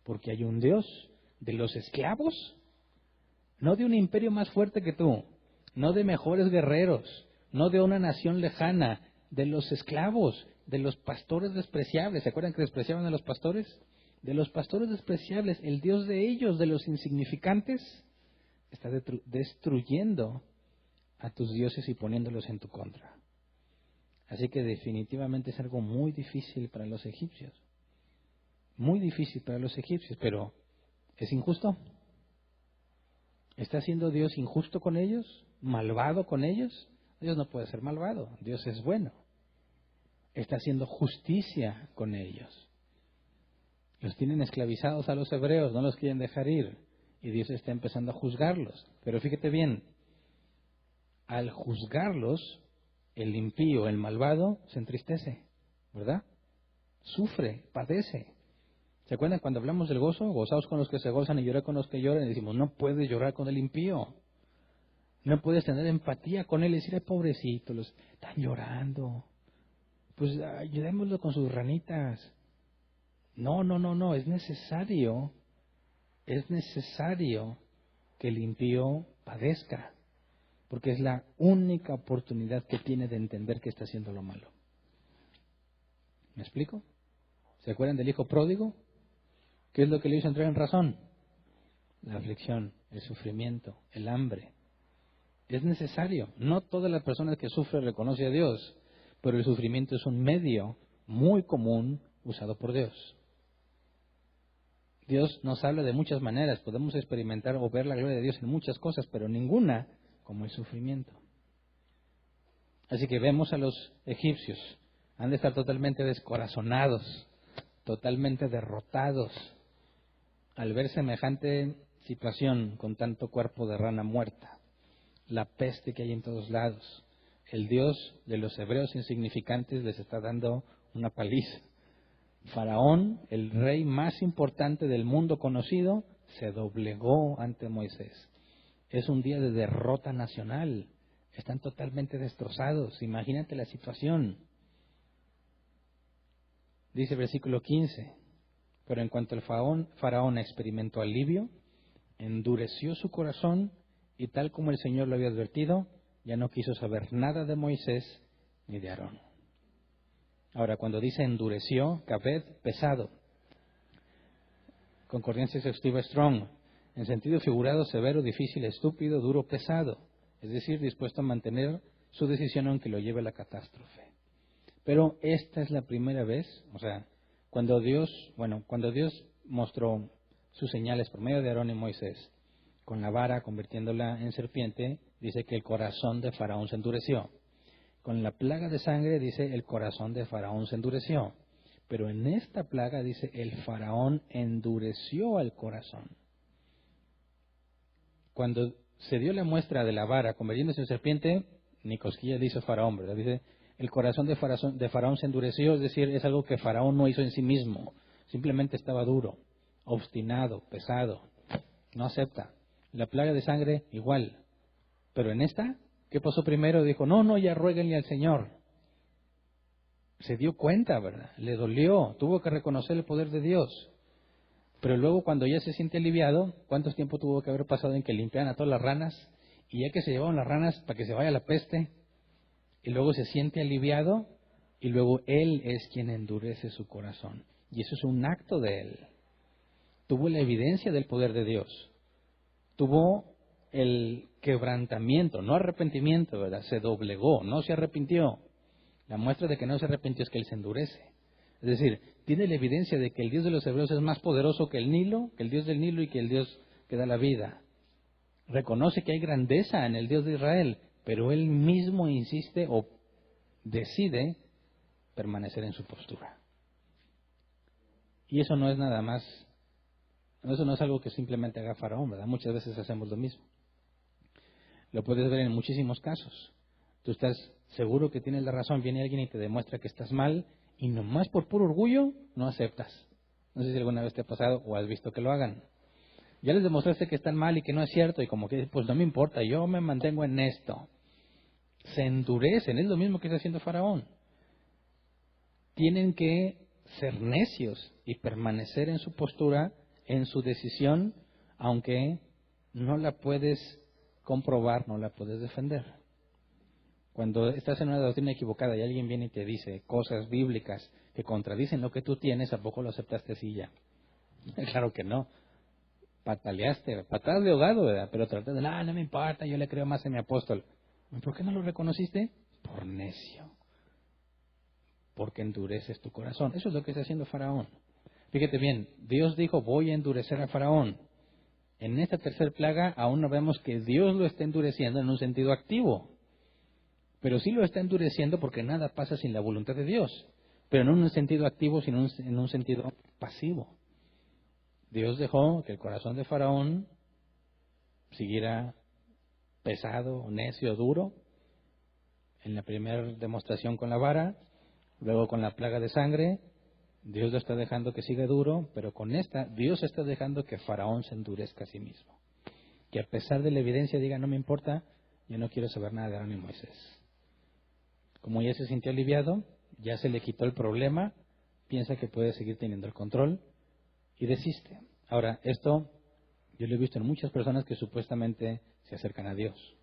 Porque hay un Dios de los esclavos, no de un imperio más fuerte que tú, no de mejores guerreros, no de una nación lejana, de los esclavos, de los pastores despreciables. ¿Se acuerdan que despreciaban a los pastores? De los pastores despreciables, el Dios de ellos, de los insignificantes, Estás destruyendo a tus dioses y poniéndolos en tu contra. Así que definitivamente es algo muy difícil para los egipcios. Muy difícil para los egipcios, pero ¿es injusto? ¿Está siendo Dios injusto con ellos? ¿Malvado con ellos? Dios no puede ser malvado, Dios es bueno. Está haciendo justicia con ellos. Los tienen esclavizados a los hebreos, no los quieren dejar ir. Y Dios está empezando a juzgarlos. Pero fíjate bien, al juzgarlos, el impío, el malvado, se entristece, ¿verdad? Sufre, padece. ¿Se acuerdan cuando hablamos del gozo? Gozaos con los que se gozan y llorar con los que lloran. Y decimos, no puedes llorar con el impío. No puedes tener empatía con él y decir, ay, pobrecito, los están llorando. Pues ayudémoslo con sus ranitas. No, es necesario que el impío padezca, porque es la única oportunidad que tiene de entender que está haciendo lo malo. ¿Me explico? ¿Se acuerdan del hijo pródigo? ¿Qué es lo que le hizo entrar en razón? La aflicción, el sufrimiento, el hambre. Es necesario. No todas las personas que sufren reconocen a Dios, pero el sufrimiento es un medio muy común usado por Dios. Dios nos habla de muchas maneras, podemos experimentar o ver la gloria de Dios en muchas cosas, pero ninguna como el sufrimiento. Así que vemos a los egipcios, han de estar totalmente descorazonados, totalmente derrotados, al ver semejante situación con tanto cuerpo de rana muerta, la peste que hay en todos lados. El Dios de los hebreos insignificantes les está dando una paliza. Faraón, el rey más importante del mundo conocido, se doblegó ante Moisés. Es un día de derrota nacional. Están totalmente destrozados. Imagínate la situación. Dice el versículo 15. Pero en cuanto el faraón experimentó alivio, endureció su corazón y tal como el Señor lo había advertido, ya no quiso saber nada de Moisés ni de Aarón. Ahora, cuando dice endureció, Kaved, pesado. Concordancia exhaustiva Strong. En sentido figurado, severo, difícil, estúpido, duro, pesado. Es decir, dispuesto a mantener su decisión aunque lo lleve a la catástrofe. Pero esta es la primera vez, cuando Dios mostró sus señales por medio de Aarón y Moisés, con la vara convirtiéndola en serpiente, dice que el corazón de Faraón se endureció. Con la plaga de sangre, dice, el corazón de Faraón se endureció. Pero en esta plaga, dice, el Faraón endureció el corazón. Cuando se dio la muestra de la vara convirtiéndose en serpiente, ni cosquilla le hizo Faraón, ¿verdad? Dice, el corazón de Faraón se endureció, es decir, es algo que Faraón no hizo en sí mismo. Simplemente estaba duro, obstinado, pesado, no acepta. La plaga de sangre, igual. Pero en esta, ¿qué pasó primero? Dijo, no, ya ruéguenle al Señor. Se dio cuenta, ¿verdad? Le dolió, tuvo que reconocer el poder de Dios. Pero luego cuando ya se siente aliviado, ¿cuánto tiempo tuvo que haber pasado en que limpiaran a todas las ranas? Y ya que se llevaron las ranas para que se vaya la peste, y luego se siente aliviado, y luego Él es quien endurece su corazón. Y eso es un acto de Él. Tuvo la evidencia del poder de Dios. Tuvo el quebrantamiento, no arrepentimiento, ¿verdad? Se doblegó, no se arrepintió. La muestra de que no se arrepintió es que Él se endurece. Es decir, tiene la evidencia de que el Dios de los hebreos es más poderoso que el Nilo, que el Dios del Nilo y que el Dios que da la vida. Reconoce que hay grandeza en el Dios de Israel, pero Él mismo insiste o decide permanecer en su postura. Y eso no es nada más, eso no es algo que simplemente haga Faraón, ¿verdad? Muchas veces hacemos lo mismo. Lo puedes ver en muchísimos casos. Tú estás seguro que tienes la razón, viene alguien y te demuestra que estás mal, y nomás por puro orgullo no aceptas. No sé si alguna vez te ha pasado o has visto que lo hagan. Ya les demostraste que están mal y que no es cierto, y como que pues no me importa, yo me mantengo en esto. Se endurecen, es lo mismo que está haciendo Faraón. Tienen que ser necios y permanecer en su postura, en su decisión, aunque no la puedes comprobar, no la puedes defender. Cuando estás en una doctrina equivocada y alguien viene y te dice cosas bíblicas que contradicen lo que tú tienes, ¿a poco lo aceptaste así ya? Claro que no. pataleaste, patadas de ahogado, ¿verdad? Pero trataste de, no me importa, yo le creo más a mi apóstol. ¿Por qué no lo reconociste? Por necio. Porque endureces tu corazón. Eso es lo que está haciendo Faraón. Fíjate bien, Dios dijo, voy a endurecer a Faraón. En esta tercera plaga aún no vemos que Dios lo está endureciendo en un sentido activo. Pero sí lo está endureciendo porque nada pasa sin la voluntad de Dios. Pero no en un sentido activo, sino en un sentido pasivo. Dios dejó que el corazón de Faraón siguiera pesado, necio, duro. En la primera demostración con la vara, luego con la plaga de sangre, Dios lo está dejando que siga duro, pero con esta, Dios está dejando que Faraón se endurezca a sí mismo. Que a pesar de la evidencia diga, no me importa, yo no quiero saber nada de Aarón y Moisés. Como ya se sintió aliviado, ya se le quitó el problema, piensa que puede seguir teniendo el control y desiste. Ahora, esto yo lo he visto en muchas personas que supuestamente se acercan a Dios.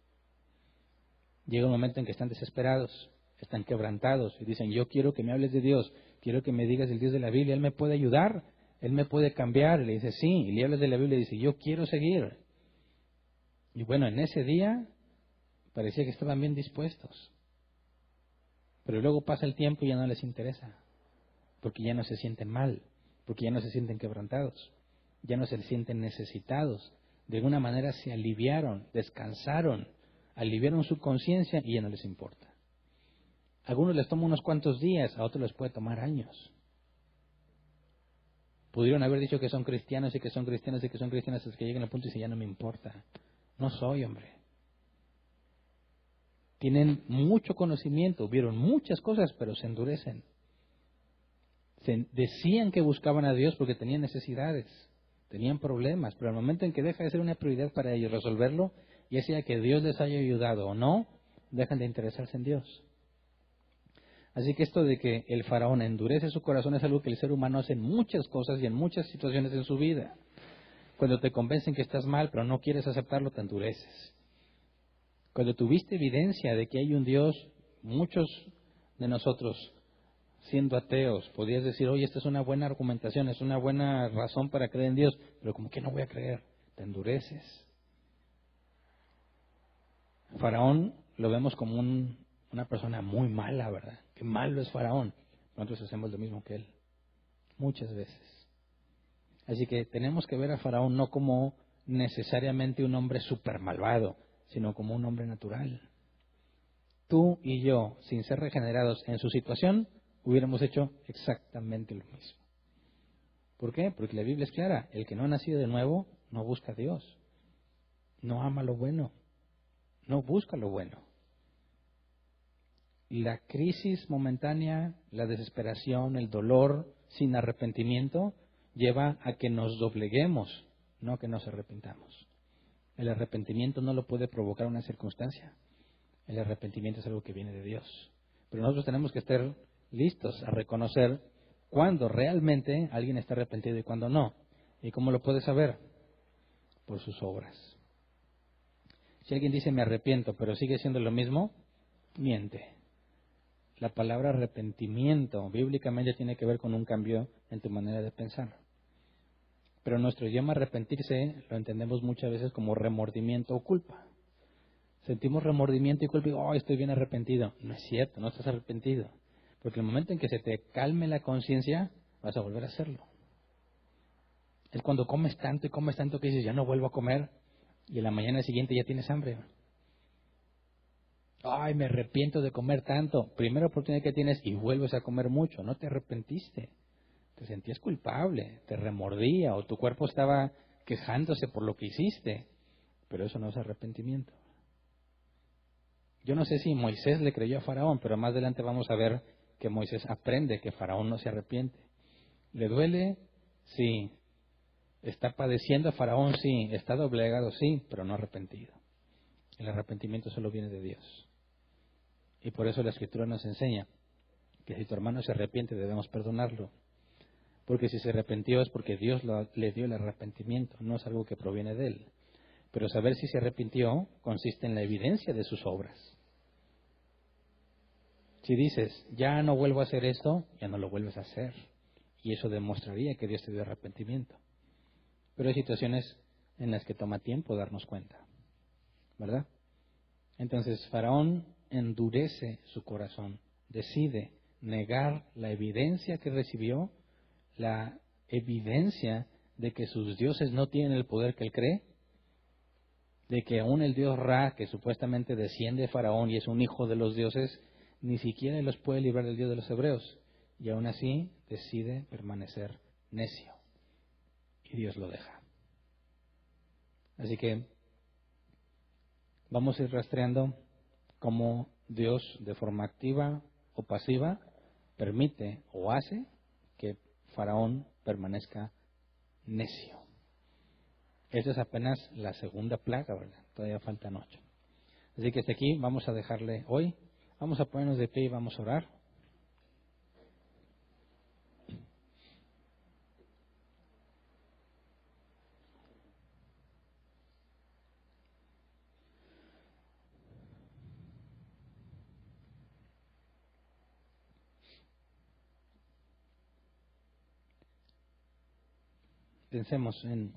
Llega un momento en que están desesperados, están quebrantados y dicen, yo quiero que me hables de Dios, quiero que me digas el Dios de la Biblia, Él me puede ayudar, Él me puede cambiar. Y le dice, sí, y le hablas de la Biblia y dice, yo quiero seguir. Y bueno, en ese día parecía que estaban bien dispuestos. Pero luego pasa el tiempo y ya no les interesa, porque ya no se sienten mal, porque ya no se sienten quebrantados, ya no se sienten necesitados. De alguna manera se aliviaron, descansaron, aliviaron su conciencia y ya no les importa. A algunos les toma unos cuantos días, a otros les puede tomar años. Pudieron haber dicho que son cristianos y que son cristianos y que son cristianos hasta que lleguen al punto y dicen, ya no me importa. No soy, hombre. Tienen mucho conocimiento, vieron muchas cosas, pero se endurecen. Decían que buscaban a Dios porque tenían necesidades, tenían problemas, pero al momento en que deja de ser una prioridad para ellos resolverlo, ya sea que Dios les haya ayudado o no, dejan de interesarse en Dios. Así que esto de que el faraón endurece su corazón es algo que el ser humano hace en muchas cosas y en muchas situaciones en su vida. Cuando te convencen que estás mal, pero no quieres aceptarlo, te endureces. Cuando tuviste evidencia de que hay un Dios, muchos de nosotros, siendo ateos, podías decir, oye, esta es una buena argumentación, es una buena razón para creer en Dios, pero como que no voy a creer, te endureces. Faraón lo vemos como una persona muy mala, ¿verdad? Qué malo es Faraón. Nosotros hacemos lo mismo que él, muchas veces. Así que tenemos que ver a Faraón no como necesariamente un hombre súper malvado, sino como un hombre natural. Tú y yo, sin ser regenerados en su situación, hubiéramos hecho exactamente lo mismo. ¿Por qué? Porque la Biblia es clara. El que no ha nacido de nuevo no busca a Dios. No ama lo bueno. No busca lo bueno. La crisis momentánea, la desesperación, el dolor sin arrepentimiento lleva a que nos dobleguemos, no que nos arrepintamos. El arrepentimiento no lo puede provocar una circunstancia. El arrepentimiento es algo que viene de Dios. Pero nosotros tenemos que estar listos a reconocer cuándo realmente alguien está arrepentido y cuándo no. ¿Y cómo lo puede saber? Por sus obras. Si alguien dice me arrepiento, pero sigue siendo lo mismo, miente. La palabra arrepentimiento bíblicamente tiene que ver con un cambio en tu manera de pensar. Pero nuestro idioma arrepentirse lo entendemos muchas veces como remordimiento o culpa. Sentimos remordimiento y culpa y digo, oh, estoy bien arrepentido. No es cierto, no estás arrepentido. Porque el momento en que se te calme la conciencia, vas a volver a hacerlo. Es cuando comes tanto y comes tanto que dices, ya no vuelvo a comer, y en la mañana siguiente ya tienes hambre. Ay, me arrepiento de comer tanto. Primera oportunidad que tienes y vuelves a comer mucho. No te arrepentiste. Te sentías culpable, te remordía o tu cuerpo estaba quejándose por lo que hiciste. Pero eso no es arrepentimiento. Yo no sé si Moisés le creyó a Faraón, pero más adelante vamos a ver que Moisés aprende que Faraón no se arrepiente. ¿Le duele? Sí. ¿Está padeciendo a Faraón? Sí. ¿Está doblegado? Sí, pero no arrepentido. El arrepentimiento solo viene de Dios. Y por eso la Escritura nos enseña que si tu hermano se arrepiente debemos perdonarlo. Porque si se arrepintió es porque Dios le dio el arrepentimiento, no es algo que proviene de él. Pero saber si se arrepintió consiste en la evidencia de sus obras. Si dices, ya no vuelvo a hacer esto, ya no lo vuelves a hacer. Y eso demostraría que Dios te dio arrepentimiento. Pero hay situaciones en las que toma tiempo darnos cuenta, ¿verdad? Entonces Faraón endurece su corazón, decide negar la evidencia que recibió, la evidencia de que sus dioses no tienen el poder que él cree, de que aún el dios Ra, que supuestamente desciende de Faraón y es un hijo de los dioses, ni siquiera los puede librar del Dios de los hebreos. Y aún así decide permanecer necio. Y Dios lo deja. Así que vamos a ir rastreando cómo Dios, de forma activa o pasiva, permite o hace que Faraón permanezca necio. Esa es apenas la segunda plaga, ¿verdad? Todavía faltan 8. Así que hasta aquí vamos a dejarle hoy. Vamos a ponernos de pie y vamos a orar. Pensemos en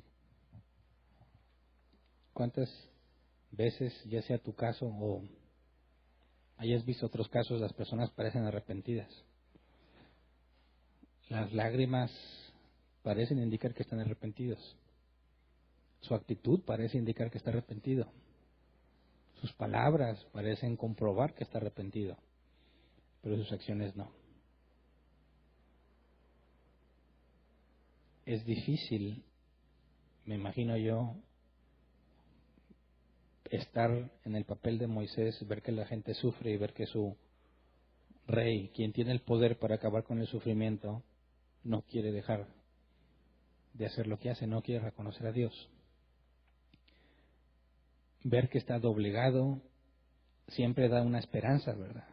cuántas veces, ya sea tu caso o hayas visto otros casos, las personas parecen arrepentidas. Las lágrimas parecen indicar que están arrepentidos. Su actitud parece indicar que está arrepentido. Sus palabras parecen comprobar que está arrepentido, pero sus acciones no. Es difícil, me imagino yo, estar en el papel de Moisés, ver que la gente sufre y ver que su rey, quien tiene el poder para acabar con el sufrimiento, no quiere dejar de hacer lo que hace, no quiere reconocer a Dios. Ver que está doblegado siempre da una esperanza, ¿verdad?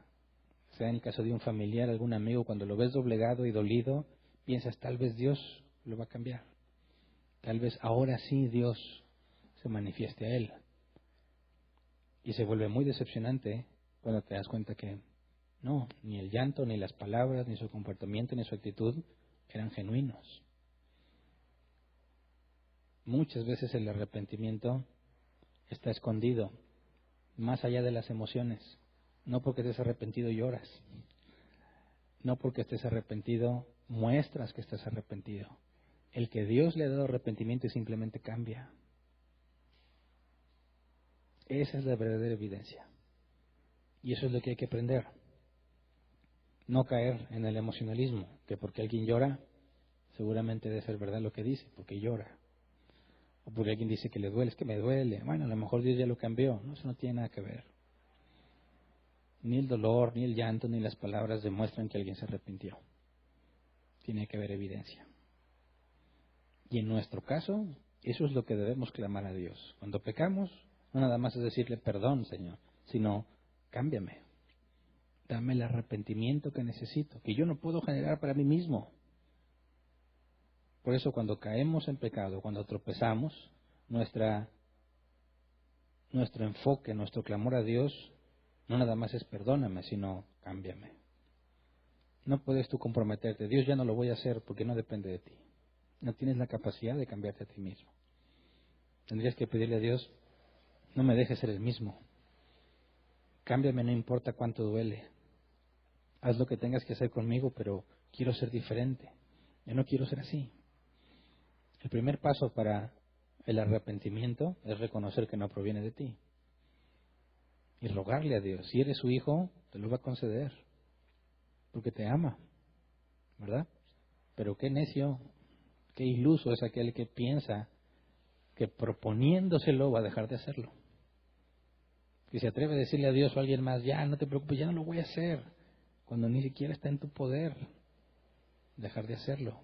Sea en el caso de un familiar, algún amigo, cuando lo ves doblegado y dolido, piensas, tal vez Dios lo va a cambiar. Tal vez ahora sí Dios se manifieste a él. Y se vuelve muy decepcionante cuando te das cuenta que no, ni el llanto, ni las palabras, ni su comportamiento, ni su actitud eran genuinos. Muchas veces el arrepentimiento está escondido, más allá de las emociones. No porque estés arrepentido lloras. No porque estés arrepentido muestras que estás arrepentido. El que Dios le ha dado arrepentimiento y simplemente cambia. Esa es la verdadera evidencia. Y eso es lo que hay que aprender. No caer en el emocionalismo, que porque alguien llora, seguramente debe ser verdad lo que dice, porque llora. O porque alguien dice que le duele, es que me duele. Bueno, a lo mejor Dios ya lo cambió. No, eso no tiene nada que ver. Ni el dolor, ni el llanto, ni las palabras demuestran que alguien se arrepintió. Tiene que haber evidencia. Y en nuestro caso, eso es lo que debemos clamar a Dios. Cuando pecamos, no nada más es decirle perdón, Señor, sino cámbiame. Dame el arrepentimiento que necesito, que yo no puedo generar para mí mismo. Por eso cuando caemos en pecado, cuando tropezamos, nuestro enfoque, nuestro clamor a Dios, no nada más es perdóname, sino cámbiame. No puedes tú comprometerte, Dios ya no lo voy a hacer porque no depende de ti. No tienes la capacidad de cambiarte a ti mismo. Tendrías que pedirle a Dios, no me dejes ser el mismo. Cámbiame, no importa cuánto duele. Haz lo que tengas que hacer conmigo, pero quiero ser diferente. Yo no quiero ser así. El primer paso para el arrepentimiento es reconocer que no proviene de ti. Y rogarle a Dios. Si eres su hijo, te lo va a conceder. Porque te ama. ¿Verdad? Pero qué necio, qué iluso es aquel que piensa que proponiéndoselo va a dejar de hacerlo. Que se atreve a decirle a Dios o a alguien más, ya, no te preocupes, ya no lo voy a hacer. Cuando ni siquiera está en tu poder dejar de hacerlo.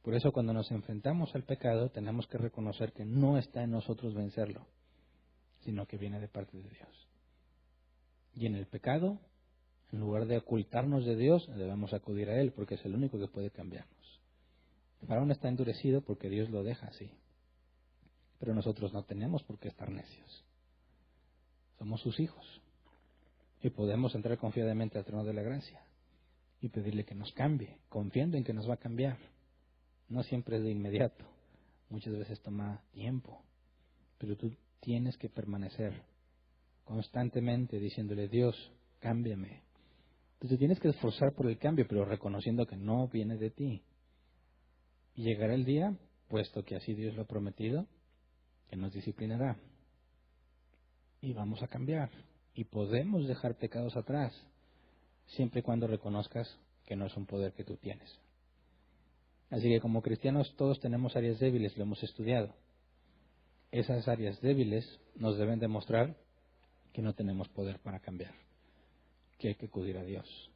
Por eso cuando nos enfrentamos al pecado tenemos que reconocer que no está en nosotros vencerlo, sino que viene de parte de Dios. Y en el pecado, en lugar de ocultarnos de Dios, debemos acudir a Él, porque es el único que puede cambiarnos. El faraón está endurecido porque Dios lo deja así. Pero nosotros no tenemos por qué estar necios. Somos sus hijos. Y podemos entrar confiadamente al trono de la gracia y pedirle que nos cambie, confiando en que nos va a cambiar. No siempre es de inmediato, muchas veces toma tiempo, pero tú tienes que permanecer constantemente diciéndole, Dios, cámbiame. Entonces tienes que esforzar por el cambio, pero reconociendo que no viene de ti. Y llegará el día, puesto que así Dios lo ha prometido, que nos disciplinará. Y vamos a cambiar. Y podemos dejar pecados atrás, siempre y cuando reconozcas que no es un poder que tú tienes. Así que como cristianos todos tenemos áreas débiles, lo hemos estudiado. Esas áreas débiles nos deben demostrar que no tenemos poder para cambiar, que hay que acudir a Dios.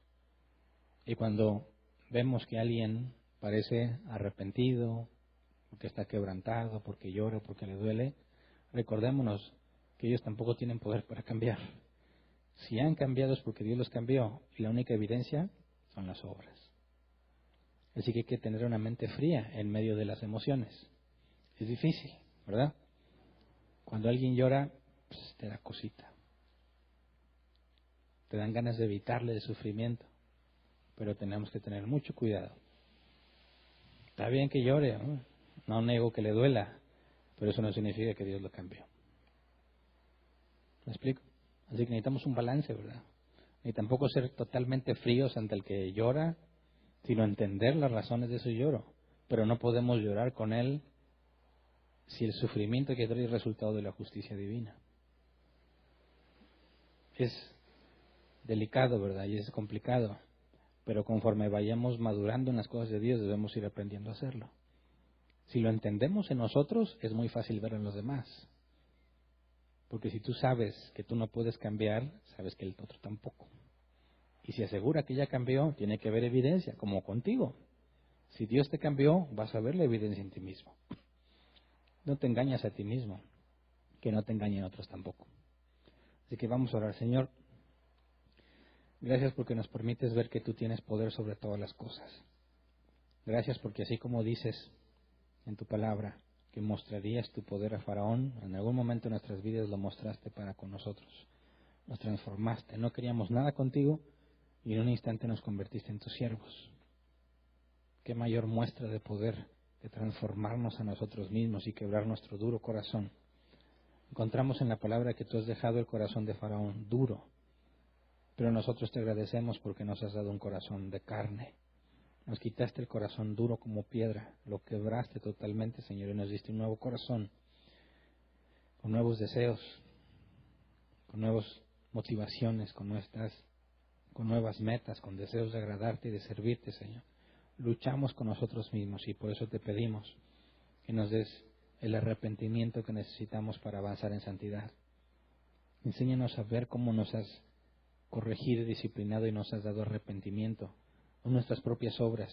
Y cuando vemos que alguien parece arrepentido, porque está quebrantado, porque llora, porque le duele, recordémonos que ellos tampoco tienen poder para cambiar. Si han cambiado es porque Dios los cambió, y la única evidencia son las obras. Así que hay que tener una mente fría en medio de las emociones. Es difícil, ¿verdad? Cuando alguien llora, pues, te da cosita. Te dan ganas de evitarle el sufrimiento. Pero tenemos que tener mucho cuidado. Está bien que llore, ¿no? No nego que le duela, pero eso no significa que Dios lo cambió. ¿Me explico? Así que necesitamos un balance, ¿verdad? Ni tampoco ser totalmente fríos ante el que llora, sino entender las razones de su lloro. Pero no podemos llorar con él si el sufrimiento que trae es resultado de la justicia divina. Es delicado, ¿verdad? Y es complicado. Pero conforme vayamos madurando en las cosas de Dios, debemos ir aprendiendo a hacerlo. Si lo entendemos en nosotros, es muy fácil verlo en los demás. Porque si tú sabes que tú no puedes cambiar, sabes que el otro tampoco. Y si asegura que ya cambió, tiene que haber evidencia, como contigo. Si Dios te cambió, vas a ver la evidencia en ti mismo. No te engañas a ti mismo, que no te engañen otros tampoco. Así que vamos a orar. Señor, gracias porque nos permites ver que tú tienes poder sobre todas las cosas. Gracias porque así como dices en tu palabra que mostrarías tu poder a Faraón, en algún momento de nuestras vidas lo mostraste para con nosotros. Nos transformaste, no queríamos nada contigo y en un instante nos convertiste en tus siervos. Qué mayor muestra de poder de transformarnos a nosotros mismos y quebrar nuestro duro corazón. Encontramos en la palabra que tú has dejado el corazón de Faraón duro, pero nosotros te agradecemos porque nos has dado un corazón de carne. Nos quitaste el corazón duro como piedra, lo quebraste totalmente, Señor, y nos diste un nuevo corazón, con nuevos deseos, con nuevas motivaciones, con nuevas metas, con deseos de agradarte y de servirte, Señor. Luchamos con nosotros mismos y por eso te pedimos que nos des el arrepentimiento que necesitamos para avanzar en santidad. Enséñanos a ver cómo nos has corregido y disciplinado y nos has dado arrepentimiento en nuestras propias obras,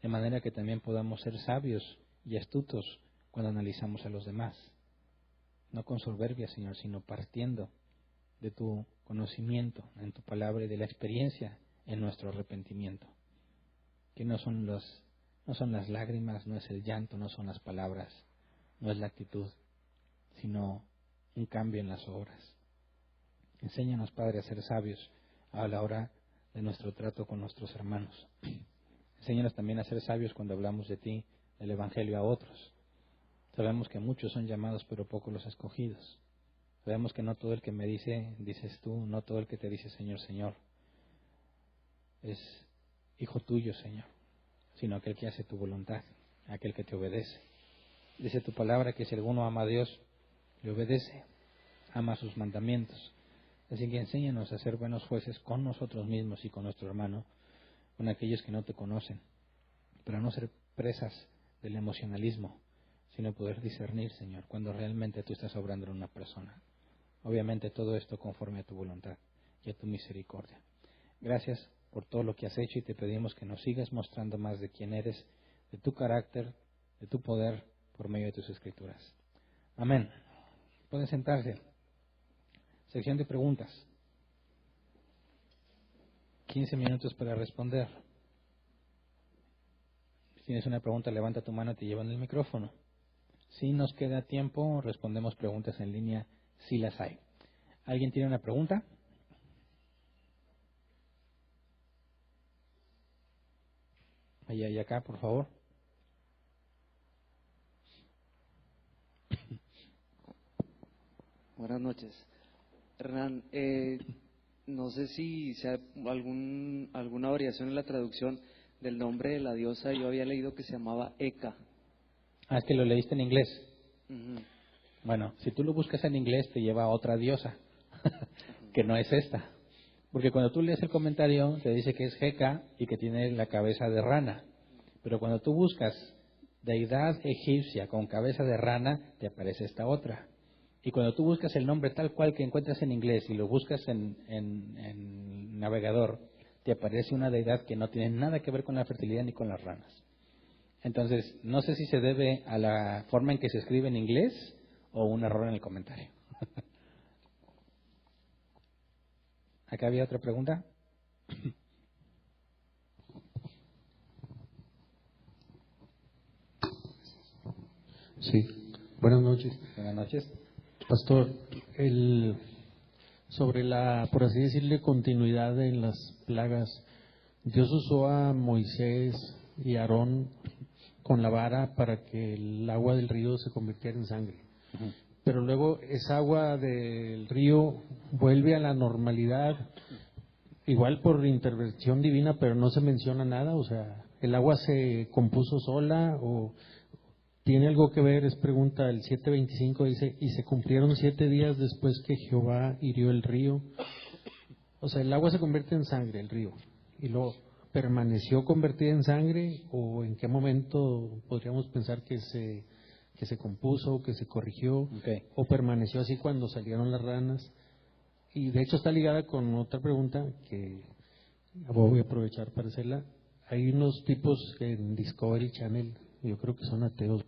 de manera que también podamos ser sabios y astutos cuando analizamos a los demás. No con soberbia, Señor, sino partiendo de tu conocimiento en tu palabra y de la experiencia en nuestro arrepentimiento. Que no son las lágrimas, no es el llanto, no son las palabras, no es la actitud, sino un cambio en las obras. Enséñanos, Padre, a ser sabios a la hora de nuestro trato con nuestros hermanos. Enséñanos también a ser sabios cuando hablamos de ti, del Evangelio a otros. Sabemos que muchos son llamados, pero pocos los escogidos. Sabemos que no todo el que me dice, dices tú, no todo el que te dice Señor, Señor, es hijo tuyo, Señor, sino aquel que hace tu voluntad, aquel que te obedece. Dice tu palabra que si alguno ama a Dios, le obedece, ama sus mandamientos. Así que enséñanos a ser buenos jueces con nosotros mismos y con nuestro hermano, con aquellos que no te conocen, para no ser presas del emocionalismo, sino poder discernir, Señor, cuando realmente tú estás obrando en una persona. Obviamente todo esto conforme a tu voluntad y a tu misericordia. Gracias por todo lo que has hecho y te pedimos que nos sigas mostrando más de quién eres, de tu carácter, de tu poder, por medio de tus escrituras. Amén. Pueden sentarse. Sección de preguntas. 15 minutos para responder. Si tienes una pregunta, levanta tu mano y te llevan el micrófono. Si nos queda tiempo, respondemos preguntas en línea si las hay. ¿Alguien tiene una pregunta? Allá y acá, por favor. Buenas noches. Hernán, no sé si sea alguna variación en la traducción del nombre de la diosa. Yo había leído que se llamaba Eka. Ah, es que lo leíste en inglés. Ujú. Bueno, si tú lo buscas en inglés te lleva a otra diosa, que no es esta. Porque cuando tú lees el comentario te dice que es Heka y que tiene la cabeza de rana. Pero cuando tú buscas deidad egipcia con cabeza de rana, te aparece esta otra. Y cuando tú buscas el nombre tal cual que encuentras en inglés y lo buscas en navegador, te aparece una deidad que no tiene nada que ver con la fertilidad ni con las ranas. Entonces, no sé si se debe a la forma en que se escribe en inglés o un error en el comentario. ¿Acá había otra pregunta? Sí, buenas noches. Buenas noches. Pastor, sobre la, por así decirle, continuidad en las plagas, Dios usó a Moisés y a Aarón con la vara para que el agua del río se convirtiera en sangre. Ujú. Pero luego esa agua del río vuelve a la normalidad, igual por intervención divina, pero no se menciona nada, o sea, el agua se compuso sola o tiene algo que ver, es pregunta, el 7:25 dice, y se cumplieron 7 días después que Jehová hirió el río. O sea, el agua se convierte en sangre, el río, y luego permaneció convertida en sangre, o en qué momento podríamos pensar que se compuso, que se corrigió, Okay. o permaneció así cuando salieron las ranas. Y de hecho está ligada con otra pregunta que voy a aprovechar para hacerla. Hay unos tipos en Discovery Channel, yo creo que son ateos,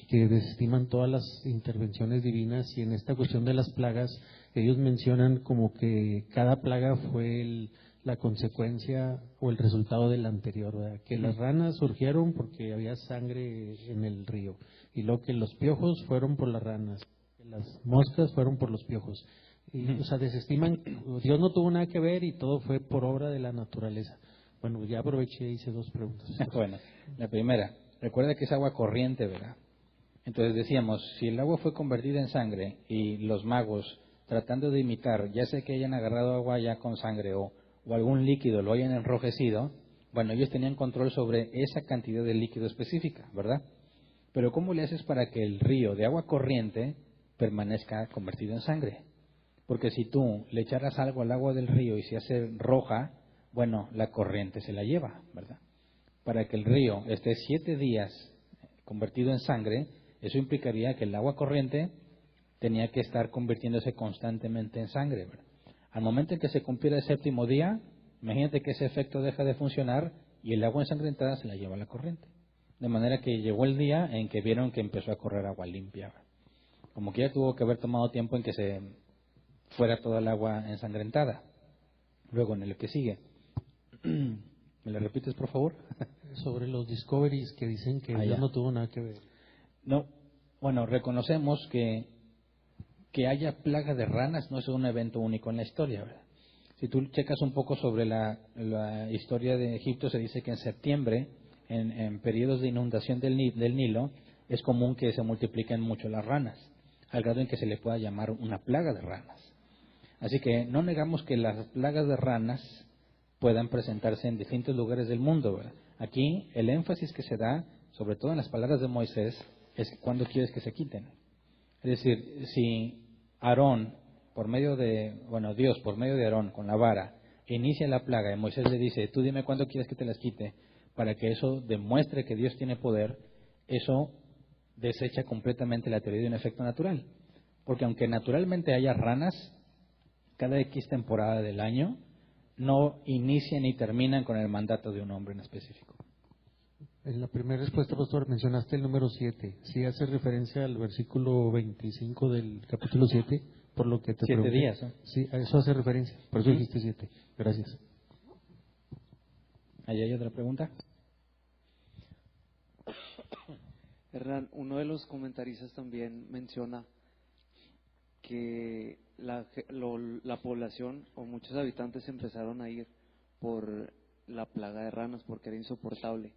que desestiman todas las intervenciones divinas, y en esta cuestión de las plagas ellos mencionan como que cada plaga fue la consecuencia o el resultado del anterior, ¿verdad? Que las ranas surgieron porque había sangre en el río, y luego que los piojos fueron por las ranas, que las moscas fueron por los piojos. Y, o sea, desestiman, Dios no tuvo nada que ver y todo fue por obra de la naturaleza. Bueno, ya aproveché y hice 2 preguntas. Bueno, la primera, recuerda que es agua corriente, ¿verdad? Entonces decíamos, si el agua fue convertida en sangre y los magos tratando de imitar, ya sea que hayan agarrado agua ya con sangre o algún líquido lo hayan enrojecido, bueno, ellos tenían control sobre esa cantidad de líquido específica, ¿verdad? Pero ¿cómo le haces para que el río de agua corriente permanezca convertido en sangre? Porque si tú le echaras algo al agua del río y se hace roja, bueno, la corriente se la lleva, ¿verdad? Para que el río esté 7 días convertido en sangre, eso implicaría que el agua corriente tenía que estar convirtiéndose constantemente en sangre, ¿verdad? Al momento en que se cumpliera el 7.º día, imagínate que ese efecto deja de funcionar y el agua ensangrentada se la lleva la corriente. De manera que llegó el día en que vieron que empezó a correr agua limpia, ¿verdad? Como que ya tuvo que haber tomado tiempo en que se fuera toda el agua ensangrentada. Luego, en el que sigue. ¿Me lo repites, por favor? Sobre los discoveries que dicen que Dios Ya. no tuvo nada que ver. No, bueno, reconocemos que haya plaga de ranas no es un evento único en la historia, ¿verdad? Si tú checas un poco sobre la historia de Egipto, se dice que en septiembre, en periodos de inundación del Nilo, es común que se multipliquen mucho las ranas, al grado en que se le pueda llamar una plaga de ranas. Así que no negamos que las plagas de ranas puedan presentarse en distintos lugares del mundo, ¿verdad? Aquí el énfasis que se da, sobre todo en las palabras de Moisés, es cuando quieres que se quiten. Es decir, si Aarón, Dios por medio de Aarón con la vara, inicia la plaga y Moisés le dice, tú dime cuándo quieres que te las quite, para que eso demuestre que Dios tiene poder, eso desecha completamente la teoría de un efecto natural. Porque aunque naturalmente haya ranas, cada X temporada del año, no inician ni terminan con el mandato de un hombre en específico. En la primera respuesta, pastor, mencionaste el número 7. ¿Sí hace referencia al versículo 25 del capítulo 7? Por lo que te 7 pregunté. días, ¿no? Sí, a eso hace referencia. Por eso dijiste 7. Gracias. ¿Ahí hay otra pregunta? Hernán, uno de los comentaristas también menciona que la población o muchos habitantes empezaron a ir por la plaga de ranas porque era insoportable.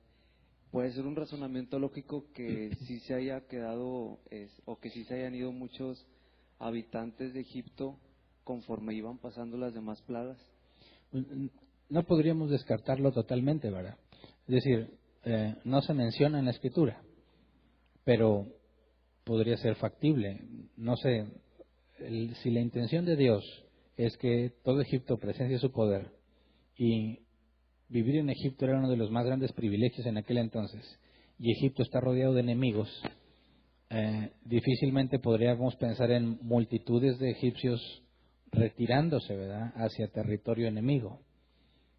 Puede ser un razonamiento lógico que sí se haya quedado o que sí se hayan ido muchos habitantes de Egipto conforme iban pasando las demás plagas? No podríamos descartarlo totalmente, ¿verdad? Es decir, no se menciona en la Escritura, pero podría ser factible. No sé, si la intención de Dios es que todo Egipto presencie su poder, y vivir en Egipto era uno de los más grandes privilegios en aquel entonces, y Egipto está rodeado de enemigos, difícilmente podríamos pensar en multitudes de egipcios retirándose, ¿verdad?, hacia territorio enemigo.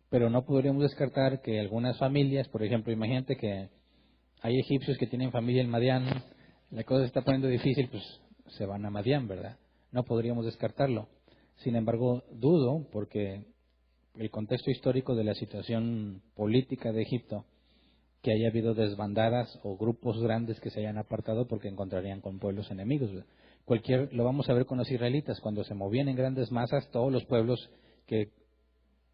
Pero no podríamos descartar que algunas familias, por ejemplo, imagínate que hay egipcios que tienen familia en Madián, la cosa se está poniendo difícil, pues se van a Madián, ¿verdad? No podríamos descartarlo. Sin embargo, dudo, porque el contexto histórico de la situación política de Egipto, que haya habido desbandadas o grupos grandes que se hayan apartado porque encontrarían con pueblos enemigos. Lo vamos a ver con los israelitas, cuando se movían en grandes masas, todos los pueblos que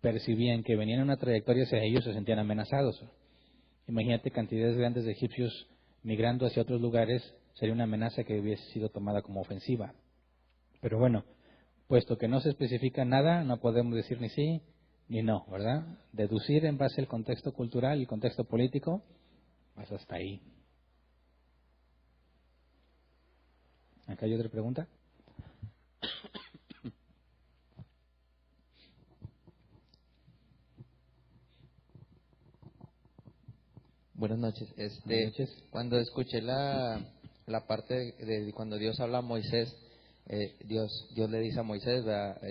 percibían que venían en una trayectoria hacia ellos se sentían amenazados. Imagínate cantidades grandes de egipcios migrando hacia otros lugares, sería una amenaza que hubiese sido tomada como ofensiva. Pero bueno, puesto que no se especifica nada, no podemos decir ni sí ni no, ¿verdad? Deducir en base al contexto cultural y contexto político, pues hasta ahí. ¿Acá hay otra pregunta? Buenas noches. Buenas noches. Cuando escuché la parte de cuando Dios habla a Moisés, Dios le dice a Moisés, ¿verdad?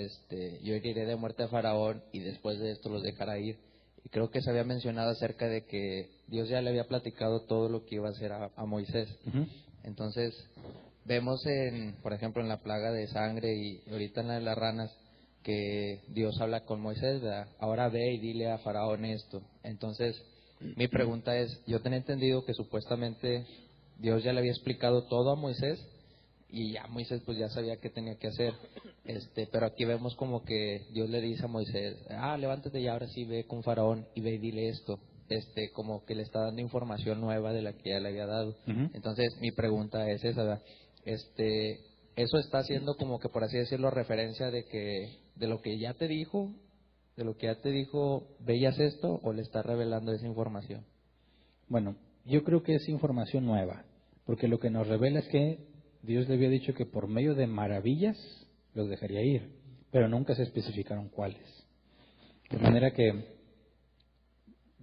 Yo heriré de muerte a Faraón y después de esto los dejará ir. Y creo que se había mencionado acerca de que Dios ya le había platicado todo lo que iba a hacer a Moisés. Uh-huh. Entonces, vemos por ejemplo, en la plaga de sangre y ahorita en la de las ranas, que Dios habla con Moisés, ¿verdad? Ahora ve y dile a Faraón esto. Entonces, mi pregunta es, yo tenía entendido que supuestamente Dios ya le había explicado todo a Moisés y ya Moisés pues ya sabía qué tenía que hacer, pero aquí vemos como que Dios le dice a Moisés, levántate y ahora sí ve con Faraón y ve y dile esto, como que le está dando información nueva de la que ya le había dado. Uh-huh. Entonces mi pregunta es esa, ¿verdad? Eso está haciendo como que, por así decirlo, referencia de lo que ya te dijo, ve y haz esto, o le está revelando esa información. Bueno, yo creo que es información nueva, porque lo que nos revela es que Dios le había dicho que por medio de maravillas los dejaría ir, pero nunca se especificaron cuáles. De manera que,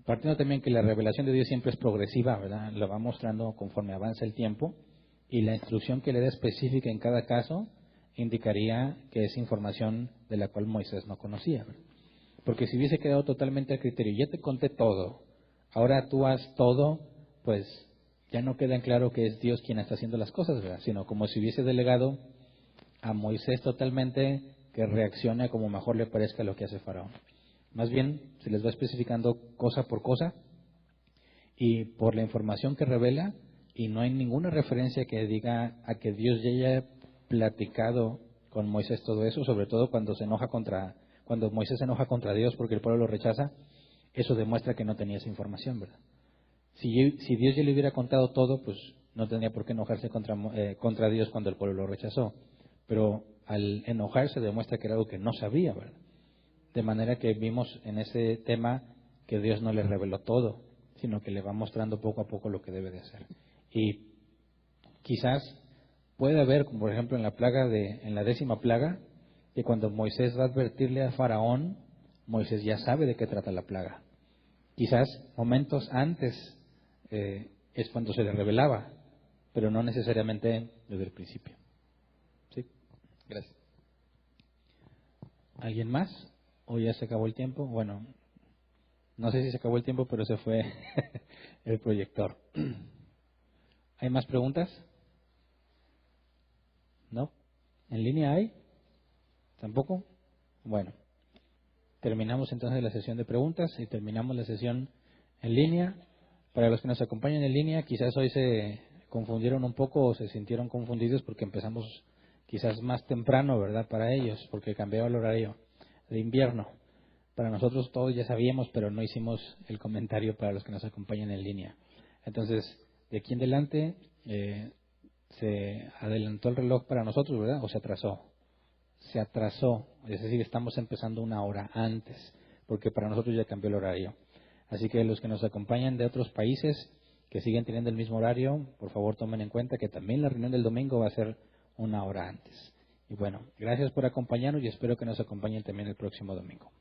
partiendo también que la revelación de Dios siempre es progresiva, ¿verdad? Lo va mostrando conforme avanza el tiempo, y la instrucción que le da específica en cada caso indicaría que es información de la cual Moisés no conocía, ¿verdad? Porque si hubiese quedado totalmente al criterio, ya te conté todo, ahora tú haz todo, pues ya no queda en claro que es Dios quien está haciendo las cosas, ¿verdad? Sino como si hubiese delegado a Moisés totalmente que reaccione como mejor le parezca lo que hace Faraón. Más bien se les va especificando cosa por cosa y por la información que revela, y no hay ninguna referencia que diga a que Dios ya haya platicado con Moisés todo eso, sobre todo cuando Moisés se enoja contra Dios porque el pueblo lo rechaza. Eso demuestra que no tenía esa información, ¿verdad? Si Dios ya le hubiera contado todo, pues no tendría por qué enojarse contra Dios cuando el pueblo lo rechazó. Pero al enojarse demuestra que era algo que no sabía, ¿verdad? De manera que vimos en ese tema que Dios no le reveló todo, sino que le va mostrando poco a poco lo que debe de hacer. Y quizás puede haber, como por ejemplo en la 10ª plaga, que cuando Moisés va a advertirle a Faraón, Moisés ya sabe de qué trata la plaga. Quizás momentos antes es cuando se le revelaba, pero no necesariamente desde el principio. ¿Sí? Gracias. ¿Alguien más? ¿O ya se acabó el tiempo? Bueno, no sé si se acabó el tiempo, pero se fue el proyector. ¿Hay más preguntas? ¿No? ¿En línea hay? ¿Tampoco? Bueno, terminamos entonces la sesión de preguntas y terminamos la sesión en línea. Para los que nos acompañan en línea, quizás hoy se confundieron un poco o se sintieron confundidos porque empezamos quizás más temprano, ¿verdad? Para ellos, porque cambiaba el horario de invierno. Para nosotros todos ya sabíamos, pero no hicimos el comentario para los que nos acompañan en línea. Entonces, de aquí en adelante, se adelantó el reloj para nosotros, ¿verdad? ¿O se atrasó? Se atrasó, es decir, estamos empezando una hora antes, porque para nosotros ya cambió el horario. Así que los que nos acompañan de otros países que siguen teniendo el mismo horario, por favor tomen en cuenta que también la reunión del domingo va a ser una hora antes. Y bueno, gracias por acompañarnos y espero que nos acompañen también el próximo domingo.